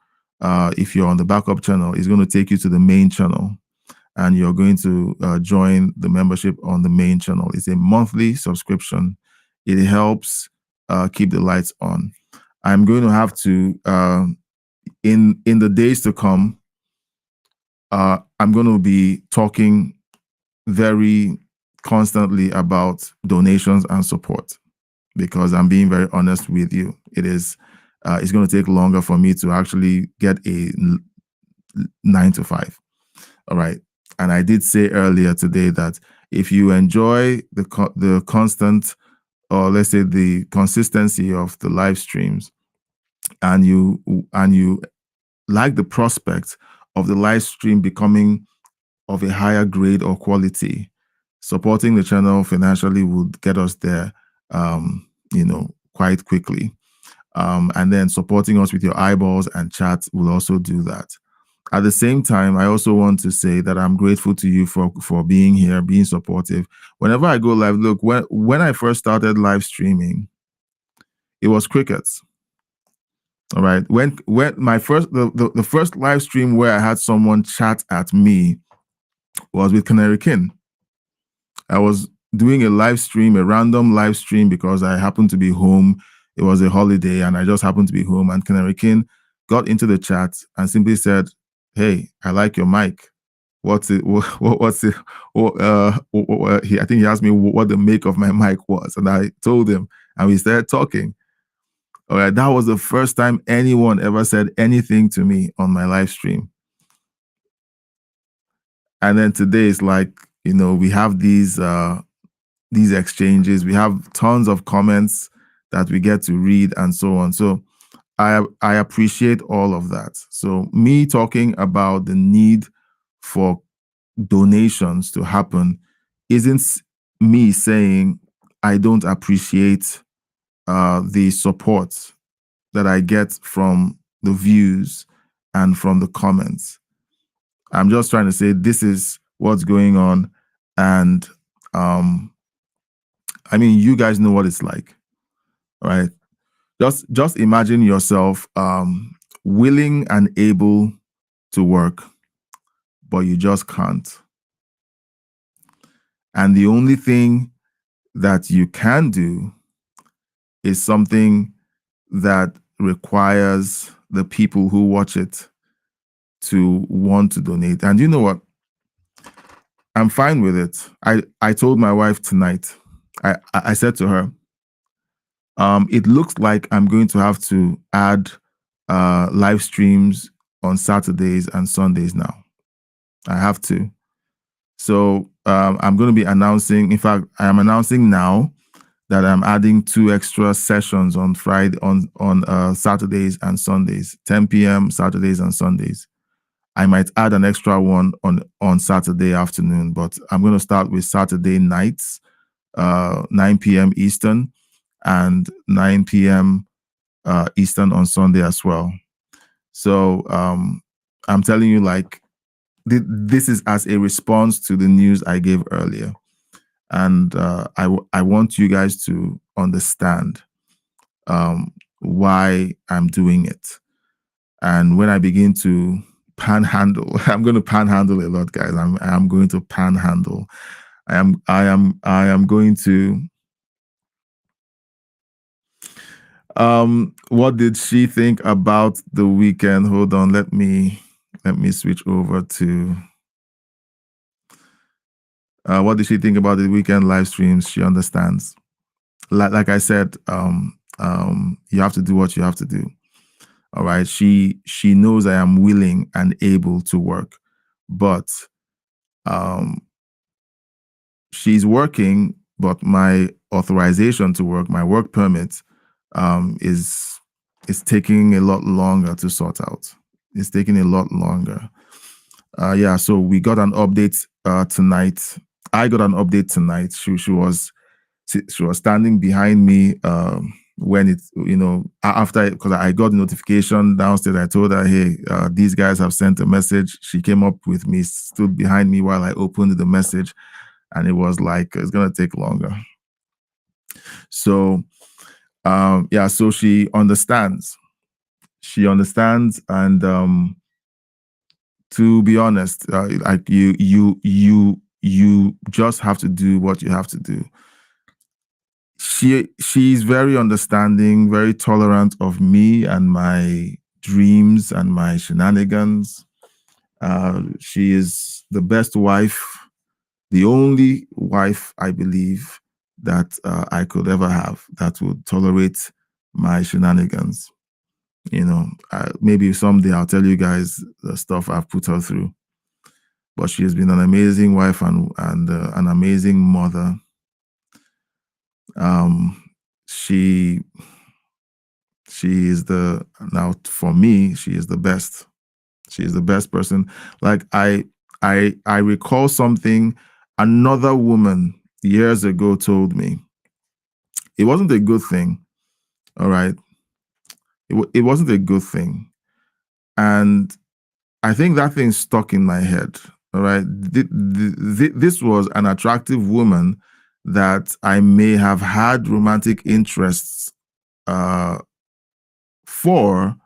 if you're on the backup channel, it's going to take you to the main channel, and you're going to join the membership on the main channel. It's a monthly subscription. It helps keep the lights on. I'm going to have to, in the days to come, I'm going to be talking very constantly about donations and support, because I'm being very honest with you. It's going to take longer for me to actually get a 9 to 5. All right. And I did say earlier today that if you enjoy the constant, or let's say the consistency of the live streams, and you like the prospect of the live stream becoming of a higher grade or quality, supporting the channel financially would get us there, quite quickly. And then supporting us with your eyeballs and chat will also do that. At the same time, I also want to say that I'm grateful to you for being here, being supportive. Whenever I go live, look, when I first started live streaming, it was crickets. All right. When my the first live stream where I had someone chat at me was with Canary King. I was doing a live stream, a random live stream, because I happened to be home. It was a holiday and I just happened to be home, and Canary King got into the chat and simply said, "Hey, I like your mic. What's it? What's it?" I think he asked me what the make of my mic was, and I told him, and we started talking. All right, that was the first time anyone ever said anything to me on my live stream. And then today it's like, we have these exchanges. We have tons of comments that we get to read and so on. So I appreciate all of that. So me talking about the need for donations to happen isn't me saying I don't appreciate the support that I get from the views and from the comments. I'm just trying to say this is what's going on. And you guys know what it's like, right? Just imagine yourself willing and able to work, but you just can't. And the only thing that you can do is something that requires the people who watch it to want to donate. And you know what? I'm fine with it. I told my wife tonight, I said to her, it looks like I'm going to have to add live streams on Saturdays and Sundays now. I have to. So I'm going to be announcing, in fact, I am announcing now that I'm adding 2 extra sessions on Friday, on Saturdays and Sundays, 10 p.m. Saturdays and Sundays. I might add an extra one on Saturday afternoon, but I'm going to start with Saturday nights, 9 p.m. Eastern, and 9 p.m. Eastern on Sunday as well. So I'm telling you, like, this is as a response to the news I gave earlier. And I want you guys to understand why I'm doing it. And when I begin to panhandle, I'm going to panhandle a lot, guys. I'm going to panhandle. I am going to. What did she think about the weekend? Hold on, let me switch over to. What did she think about the weekend live streams? She understands. Like I said, you have to do what you have to do. All right. She knows I am willing and able to work, but she's working, but my authorization to work, my work permit, is taking a lot longer to sort out. It's taking a lot longer. So we got an update tonight. I got an update tonight. She was standing behind me when it, after, because I got the notification downstairs. I told her, hey, these guys have sent a message. She came up with me, stood behind me while I opened the message, and it was like, it's gonna take longer. So so she understands. She understands, and to be honest, like you just have to do what you have to do. She's very understanding, very tolerant of me and my dreams and my shenanigans. She is the best wife, the only wife, I believe, that I could ever have, that would tolerate my shenanigans. Maybe someday I'll tell you guys the stuff I've put her through. But she has been an amazing wife and an amazing mother. She She is now for me, she is the best. She is the best person. Like I recall something another woman years ago told me. It wasn't a good thing. All right. It wasn't a good thing. And I think that thing stuck in my head. All right. This was an attractive woman that I may have had romantic interests for,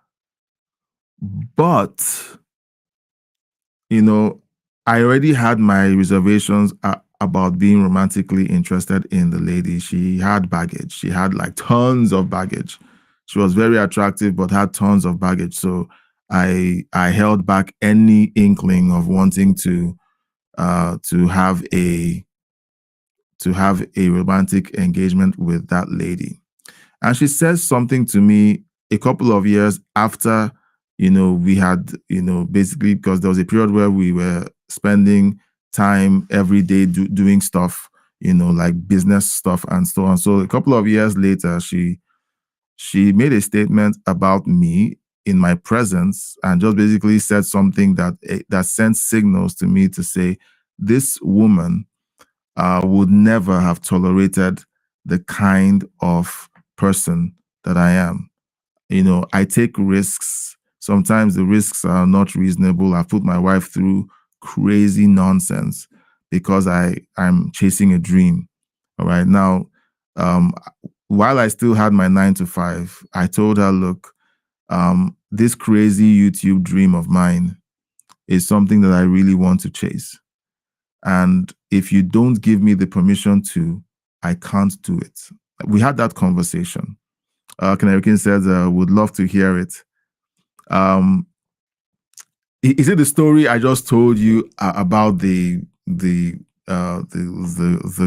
but, you know, I already had my reservations about being romantically interested in the lady. She had baggage. She had like tons of baggage. She was very attractive, but had tons of baggage. So I held back any inkling of wanting to have a romantic engagement with that lady. And she says something to me a couple of years after, we had, basically, because there was a period where we were spending time every day doing stuff, like business stuff and so on. So a couple of years later, she made a statement about me in my presence and just basically said something that sent signals to me to say, this woman would never have tolerated the kind of person that I am. I take risks. Sometimes the risks are not reasonable. I put my wife through crazy nonsense because I'm chasing a dream. All right. Now, while I still had my 9-to-5, I told her, look, this crazy YouTube dream of mine is something that I really want to chase. And if you don't give me the permission to, I can't do it. We had that conversation. Kenerikin says, would love to hear it. Is it the story I just told you about the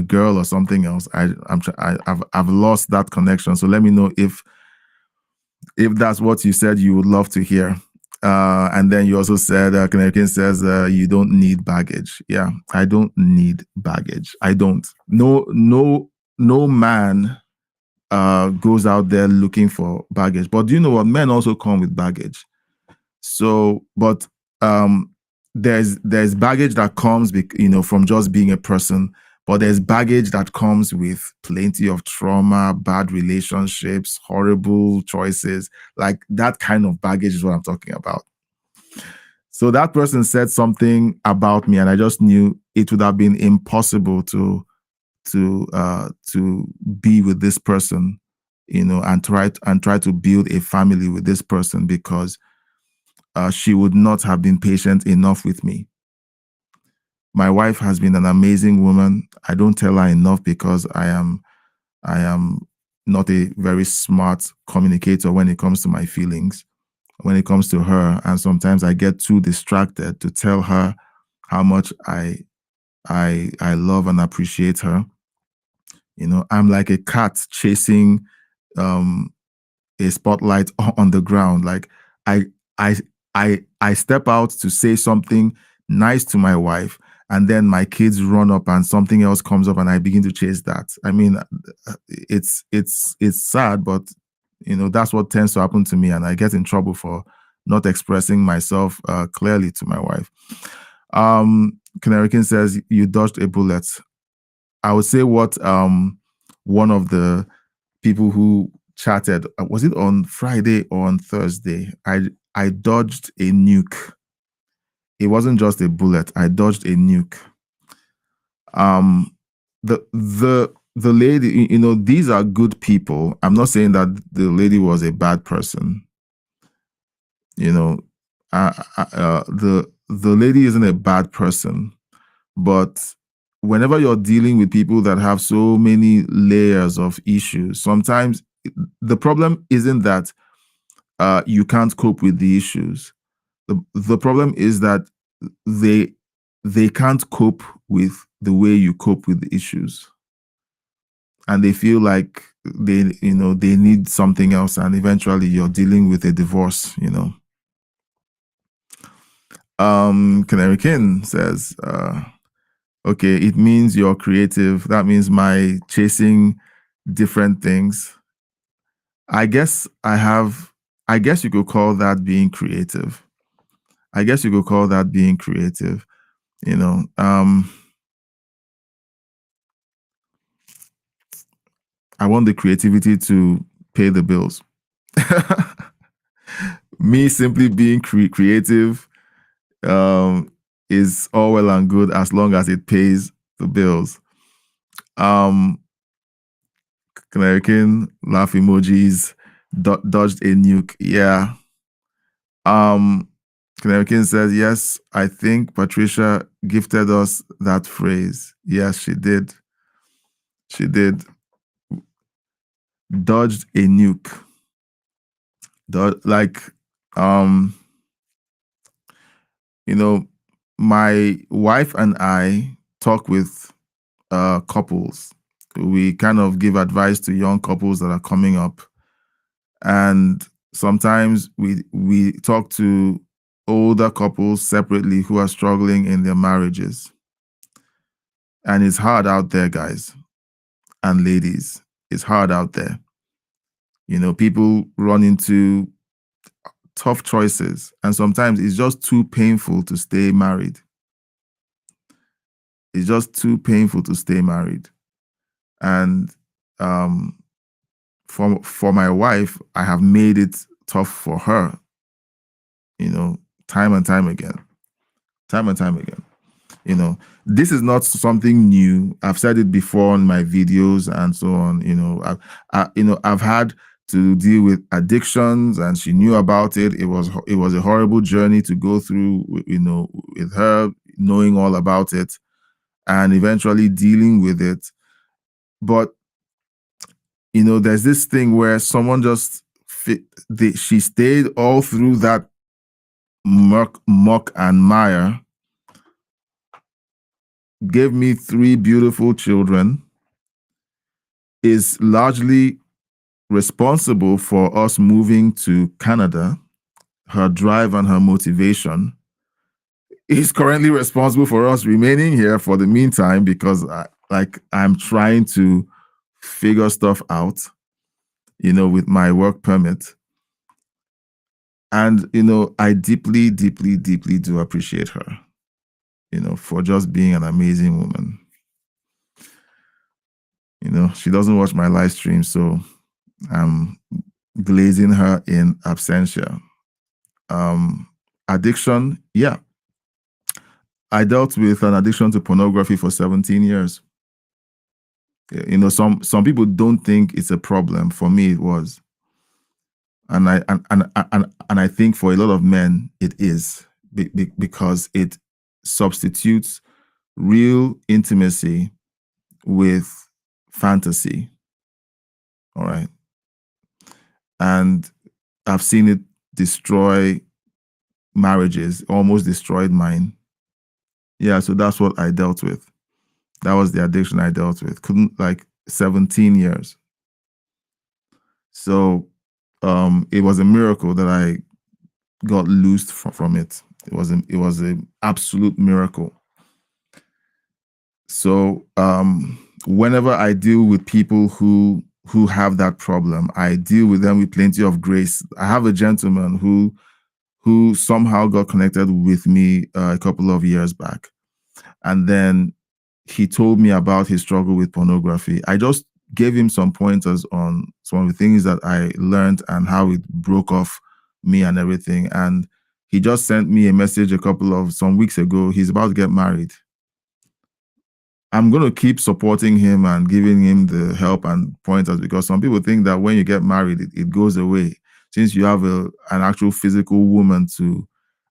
girl or something else? I've lost that connection. So let me know if that's what you said you would love to hear. And then you also said, Kenerikin says, you don't need baggage. Yeah, I don't need baggage. I don't. No man goes out there looking for baggage. But do you know what? Men also come with baggage. So, but there's baggage that comes, from just being a person. But there's baggage that comes with plenty of trauma, bad relationships, horrible choices. Like that kind of baggage is what I'm talking about. So that person said something about me, and I just knew it would have been impossible to be with this person, and try to build a family with this person because she would not have been patient enough with me. My wife has been an amazing woman. I don't tell her enough because I am not a very smart communicator when it comes to my feelings, when it comes to her. And sometimes I get too distracted to tell her how much I love and appreciate her. I'm like a cat chasing a spotlight on the ground. Like I step out to say something nice to my wife, and then my kids run up and something else comes up and I begin to chase that. I mean, it's sad, but that's what tends to happen to me, and I get in trouble for not expressing myself clearly to my wife. Kenerikin says, you dodged a bullet. I would say what one of the people who chatted, was it on Friday or on Thursday? I dodged a nuke. It wasn't just a bullet. I dodged a nuke. The lady, these are good people. I'm not saying that the lady was a bad person. The lady isn't a bad person, but whenever you're dealing with people that have so many layers of issues, sometimes the problem isn't that you can't cope with the issues. The problem is that they can't cope with the way you cope with the issues, and they feel like they need something else, and eventually you're dealing with a divorce. Kenerikin says, okay, it means you're creative. That means my chasing different things. I guess you could call that being creative. I guess you could call that being creative. You know, I want the creativity to pay the bills. Me simply being creative is all well and good as long as it pays the bills. American laugh emojis, dodged a nuke. Yeah. American says, yes, I think Patricia gifted us that phrase. Yes, she did. She did. Dodged a nuke. You know, my wife and I talk with couples. We kind of give advice to young couples that are coming up. And sometimes we talk to older couples separately who are struggling in their marriages. And it's hard out there, guys and ladies. It's hard out there. You know, people run into tough choices, and sometimes it's just too painful to stay married. It's just too painful to stay married. And for my wife, I have made it tough for her, you know, time and time again. You know, this is not something new. I've said it before on my videos and so on. You know, I've had to deal with addictions, and she knew about it. It was a horrible journey to go through, you know, with her knowing all about it and eventually dealing with it. But, you know, there's this thing where someone just she stayed all through that muck and mire, gave me 3 beautiful children, is largely responsible for us moving to Canada. Her drive and her motivation is currently responsible for us remaining here for the meantime, because I'm trying to figure stuff out, you know, with my work permit. And, you know, I deeply, deeply, deeply do appreciate her, you know, for just being an amazing woman. You know, she doesn't watch my live stream, so I'm glazing her in absentia. Addiction, yeah. I dealt with an addiction to pornography for 17 years. You know, some people don't think it's a problem. For me, it was. And I think for a lot of men, it is, because it substitutes real intimacy with fantasy. All right. And I've seen it destroy marriages, almost destroyed mine. Yeah, so that's what I dealt with. That was the addiction I dealt with. 17 years. So it was a miracle that I got loosed from it. It was an absolute miracle. So whenever I deal with people who have that problem, I deal with them with plenty of grace. I have a gentleman who somehow got connected with me a couple of years back. And then he told me about his struggle with pornography. I just gave him some pointers on some of the things that I learned and how it broke off me and everything. And he just sent me a message some weeks ago. He's about to get married. I'm going to keep supporting him and giving him the help and pointers, because some people think that when you get married, it goes away. Since you have an actual physical woman to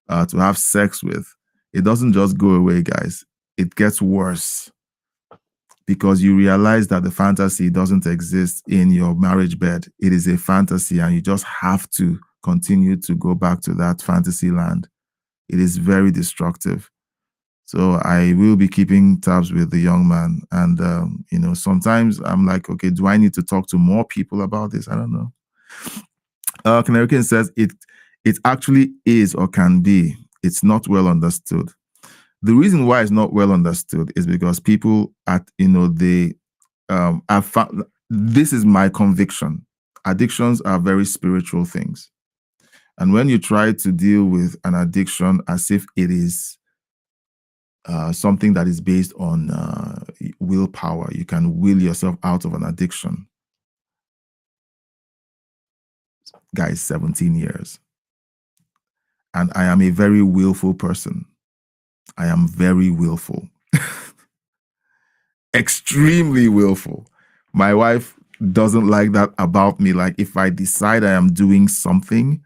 have sex with, it doesn't just go away, guys. It gets worse, because you realize that the fantasy doesn't exist in your marriage bed. It is a fantasy, and you just have to continue to go back to that fantasy land. It is very destructive. So I will be keeping tabs with the young man. And, you know, sometimes I'm like, okay, do I need to talk to more people about this? I don't know. Canarican says it actually is or can be. It's not well understood. The reason why it's not well understood is because people I've found, this is my conviction. addictions are very spiritual things. And when you try to deal with an addiction as if it is something that is based on willpower, you can will yourself out of an addiction. Guys, 17 years. And I am a very willful person. I am very willful. Extremely willful. My wife doesn't like that about me. Like, if I decide I am doing something,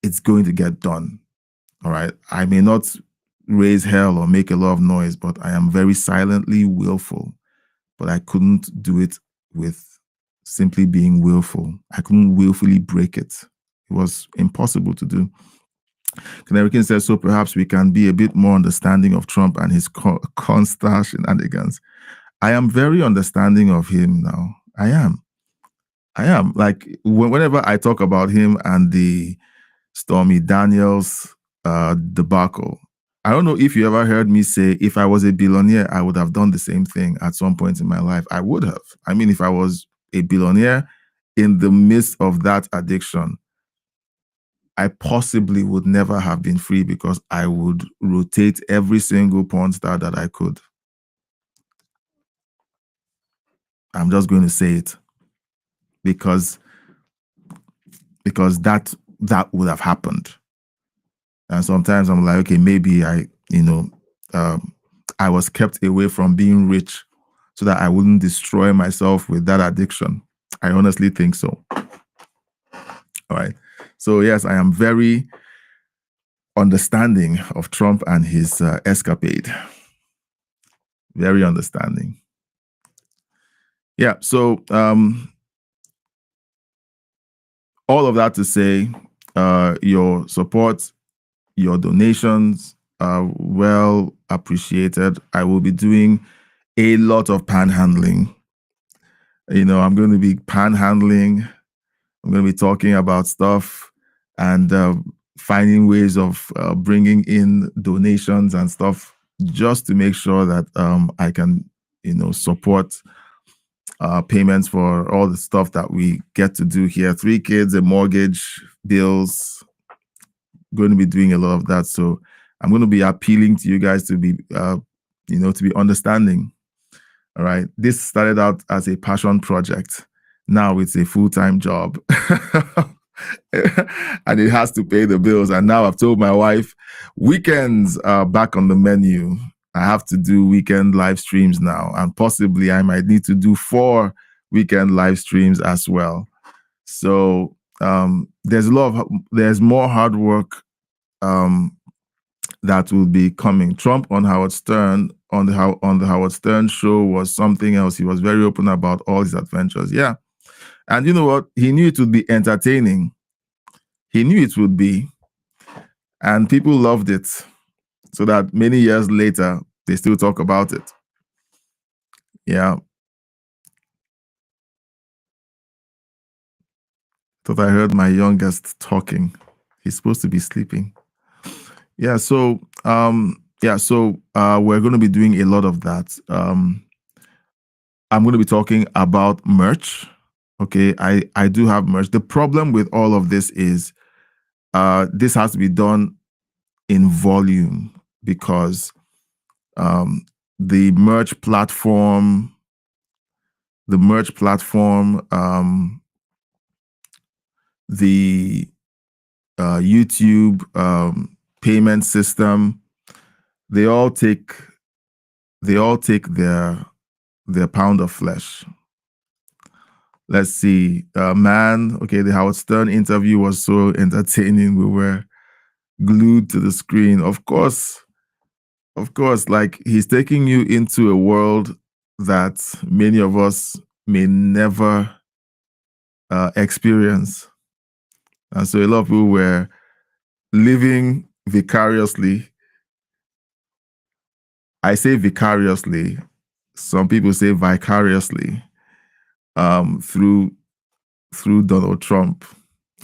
it's going to get done. All right. I may not raise hell or make a lot of noise, but I am very silently willful. But I couldn't do it with simply being willful. I couldn't willfully break it. It was impossible to do. Canarican says, so perhaps we can be a bit more understanding of Trump and his constant shenanigans. I am very understanding of him now. I am. Like, whenever I talk about him and the Stormy Daniels debacle, I don't know if you ever heard me say, if I was a billionaire, I would have done the same thing at some point in my life. I would have. I mean, if I was a billionaire in the midst of that addiction, I possibly would never have been free, because I would rotate every single porn star that I could. I'm just going to say it because that would have happened. And sometimes I'm like, okay, maybe I was kept away from being rich so that I wouldn't destroy myself with that addiction. I honestly think so. All right. So yes, I am very understanding of Trump and his escapade. Very understanding. Yeah. So all of that to say, your support, your donations are well appreciated. I will be doing a lot of panhandling. I'm going to be panhandling. I'm going to be talking about stuff and finding ways of bringing in donations and stuff, just to make sure that I can, support payments for all the stuff that we get to do here. 3 kids, a mortgage, bills. Going to be doing a lot of that. So I'm going to be appealing to you guys to be, to be understanding. All right. This started out as a passion project. Now it's a full-time job. And it has to pay the bills. And now I've told my wife, weekends are back on the menu. I have to do weekend live streams now. And possibly I might need to do 4 weekend live streams as well. So there's more hard work that will be coming. Trump on Howard Stern, on the Howard Stern show, was something else. He was very open about all his adventures. Yeah. And you know what? He knew it would be entertaining. He knew it would be. And people loved it. So that many years later, they still talk about it. Yeah. Thought I heard my youngest talking. He's supposed to be sleeping. Yeah, so we're going to be doing a lot of that. I'm going to be talking about merch. Okay, I do have merch. The problem with all of this is this has to be done in volume, because the merch platform, the YouTube payment system, they all take their pound of flesh. Let's see, okay, the Howard Stern interview was so entertaining. We were glued to the screen. Of course, like, he's taking you into a world that many of us may never experience. And so a lot of people were living vicariously. I say vicariously. Some people say vicariously through Donald Trump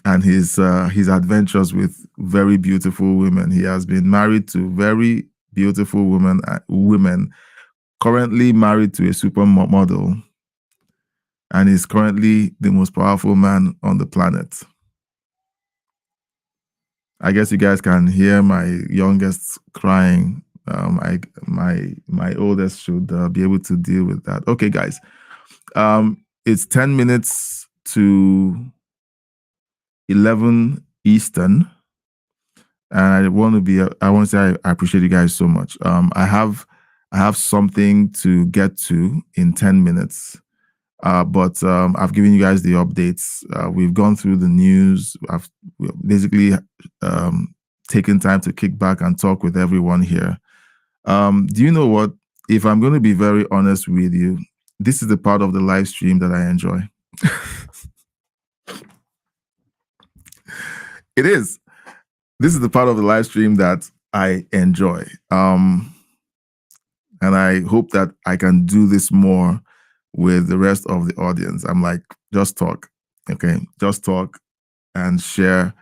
and his adventures with very beautiful women. He has been married to very beautiful women, currently married to a supermodel. and is currently the most powerful man on the planet. I guess you guys can hear my youngest crying. My oldest should be able to deal with that. Okay, guys. It's 10 minutes to 11 Eastern, and I want to say I appreciate you guys so much. I have something to get to in 10 minutes. But I've given you guys the updates. We've gone through the news. I've basically taken time to kick back and talk with everyone here. Do you know what? If I'm going to be very honest with you, this is the part of the live stream that I enjoy. It is. This is the part of the live stream that I enjoy. And I hope that I can do this more with the rest of the audience. I'm like, just talk, okay? Just talk and share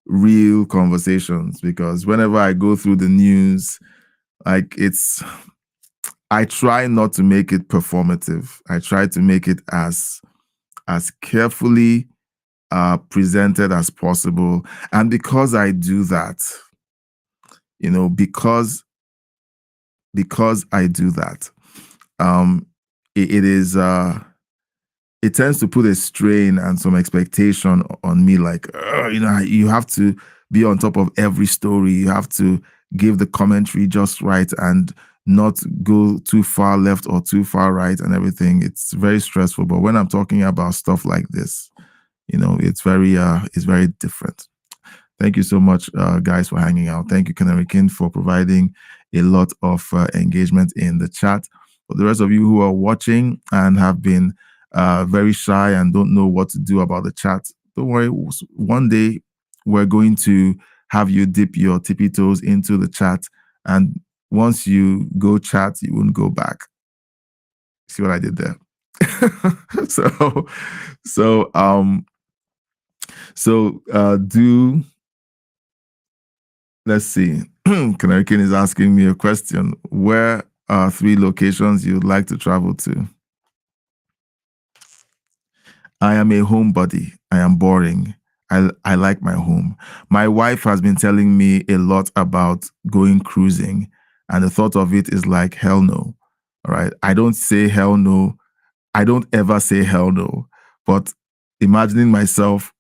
real conversations, because whenever I go through the news, like I try not to make it performative. I try to make it as carefully presented as possible. And because I do that, because I do that, it tends to put a strain and some expectation on me, like, you have to be on top of every story. You have to give the commentary just right and not go too far left or too far right and everything. It's very stressful. But when I'm talking about stuff like this, it's very different. Thank you so much, guys, for hanging out. Thank you, Canary King, for providing a lot of engagement in the chat. For the rest of you who are watching and have been very shy and don't know what to do about the chat, don't worry. One day, we're going to have you dip your tippy toes into the chat. And once you go chat, you won't go back. See what I did there? Let's see. Canary King is asking me a question. Where are 3 locations you'd like to travel to? I am a homebody. I am boring. I like my home. My wife has been telling me a lot about going cruising, and the thought of it is like, hell no. All right. I don't say hell no. I don't ever say hell no. But imagining myself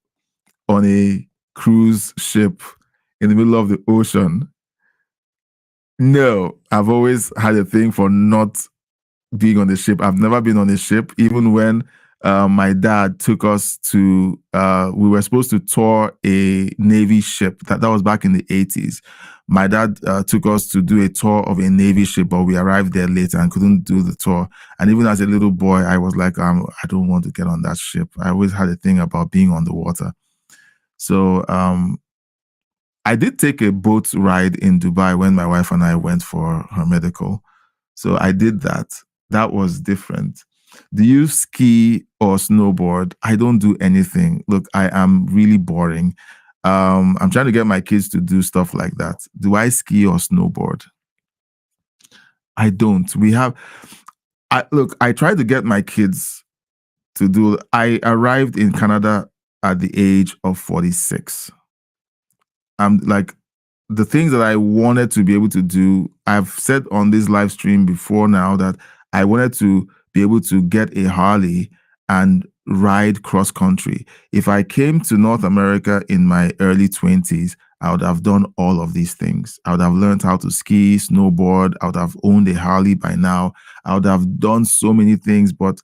on a cruise ship in the middle of the ocean, no. I've always had a thing for not being on the ship. I've never been on a ship, even when my dad took us to, we were supposed to tour a Navy ship. That was back in the 80s. My dad took us to do a tour of a Navy ship, but we arrived there later and couldn't do the tour. And even as a little boy, I was like, I don't want to get on that ship. I always had a thing about being on the water. So I did take a boat ride in Dubai when my wife and I went for her medical. So I did that. That was different. Do you ski or snowboard? I don't do anything. Look, I am really boring. I'm trying to get my kids to do stuff like that. Do I ski or snowboard? I don't. I tried to get my kids to do. I arrived in Canada at the age of 46. I'm like, the things that I wanted to be able to do, I've said on this live stream before now that I wanted to be able to get a Harley and ride cross country. If I came to North America in my early 20s, I would have done all of these things. I would have learned how to ski, snowboard. I would have owned a Harley by now. I would have done so many things. But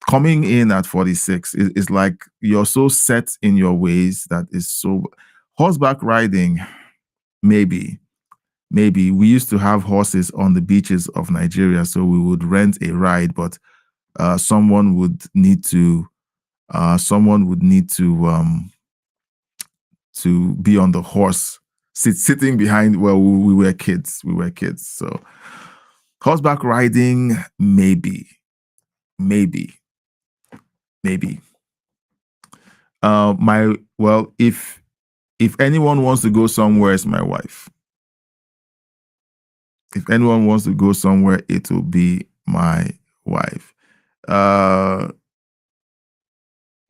coming in at 46 is like you're so set in your ways that is so. Horseback riding, maybe. We used to have horses on the beaches of Nigeria, so we would rent a ride, but someone would need to be on the horse, sitting behind. Well, we were kids. So horseback riding, maybe. If anyone wants to go somewhere, it's my wife. If anyone wants to go somewhere, it will be my wife.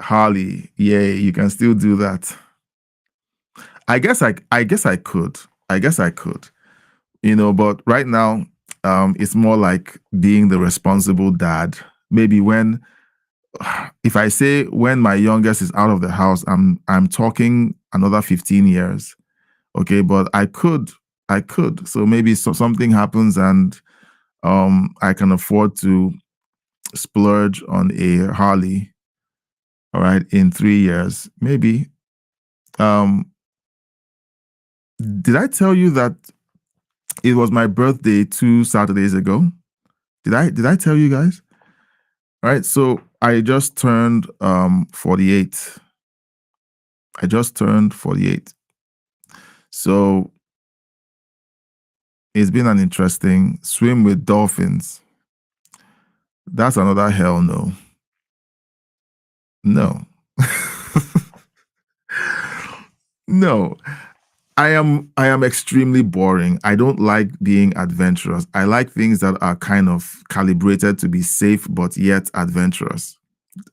Harley, yay, you can still do that. I guess I could. But right now, it's more like being the responsible dad. Maybe if I say when my youngest is out of the house, I'm talking another 15 years. Okay, but I could. So maybe something happens and I can afford to splurge on a Harley. All right, in 3 years, maybe. Did I tell you that it was my birthday 2 Saturdays ago? Did I tell you guys? All right, so I just turned 48. I just turned 48. So it's been an interesting swim with dolphins. That's another hell no. No. No. I am extremely boring. I don't like being adventurous. I like things that are kind of calibrated to be safe but yet adventurous.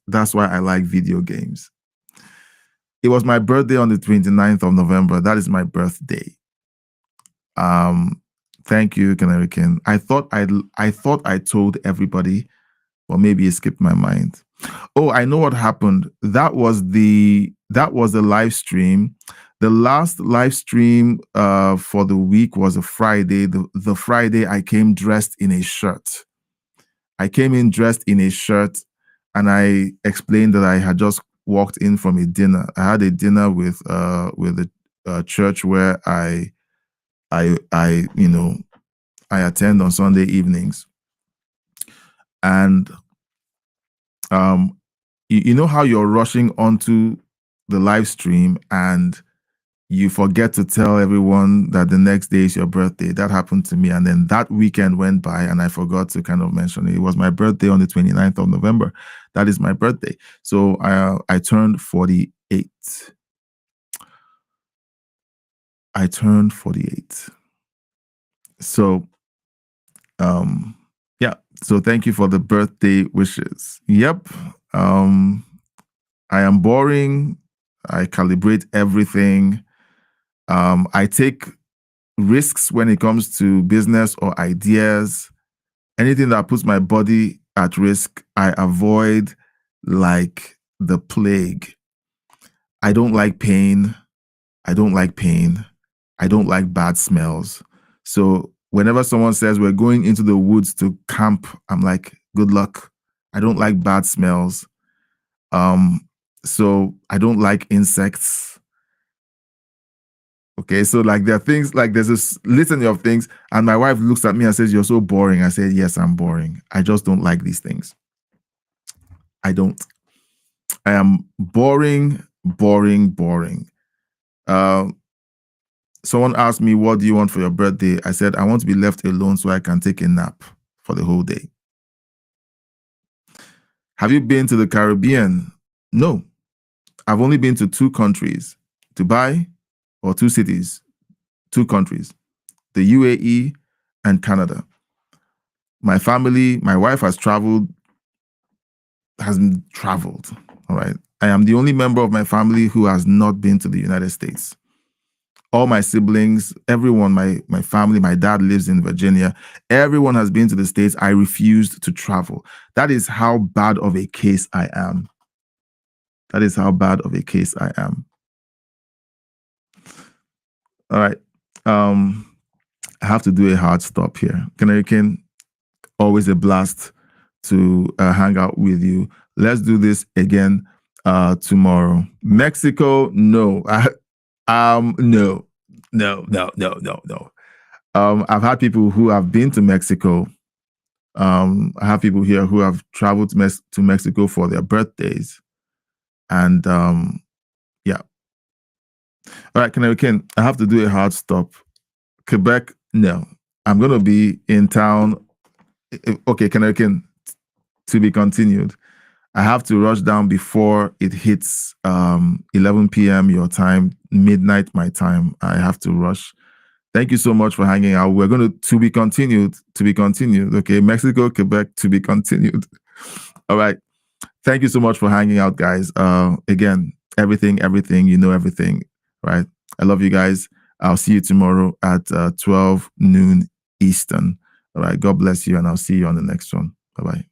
That's why I like video games. It was my birthday on the 29th of November. That is my birthday. Thank you, Canary King. I thought I told everybody, or maybe it skipped my mind. Oh, I know what happened. That was the live stream. The last live stream for the week was a Friday. The Friday I came dressed in a shirt. I came in dressed in a shirt, and I explained that I had just walked in from a dinner. I had a dinner with the church where I attend on Sunday evenings. And you know how you're rushing onto the live stream and you forget to tell everyone that the next day is your birthday. That happened to me. And then that weekend went by and I forgot to kind of mention it. It was my birthday on the 29th of November. That is my birthday. So I turned 48. I turned 48. So, yeah. So thank you for the birthday wishes. Yep. I am boring. I calibrate everything. I take risks when it comes to business or ideas. Anything that puts my body at risk, I avoid like the plague. I don't like pain. I don't like bad smells. So whenever someone says we're going into the woods to camp, I'm like, good luck. I don't like bad smells. So I don't like insects. Okay, so like there are things, like there's this litany of things, and my wife looks at me and says, "You're so boring." I said, "Yes, I'm boring. I just don't like these things. I don't. I am boring. Someone asked me, "What do you want for your birthday?" I said, "I want to be left alone so I can take a nap for the whole day." Have you been to the Caribbean? No. I've only been to 2 countries, Dubai, or 2 cities, 2 countries, the UAE and Canada. My family, my wife hasn't traveled. All right. I am the only member of my family who has not been to the United States. All my siblings, everyone, my family, my dad lives in Virginia. Everyone has been to the States. I refused to travel. That is how bad of a case I am. That is how bad of a case I am. All right. I have to do a hard stop here. Canary King, always a blast to hang out with you. Let's do this again tomorrow. Mexico, no. No. I've had people who have been to Mexico. I have people here who have traveled to Mexico for their birthdays. And yeah. All right, Canary King, I have to do a hard stop. Quebec, no. I'm going to be in town. Okay, Canary King, to be continued. I have to rush down before it hits 11 p.m. your time, midnight my time. I have to rush. Thank you so much for hanging out. We're going to be continued. Okay, Mexico, Quebec, to be continued. All right. thank you so much for hanging out, guys. Again, everything, you know everything, right? I love you guys. I'll see you tomorrow at 12 noon Eastern. All right. God bless you, and I'll see you on the next one. Bye-bye.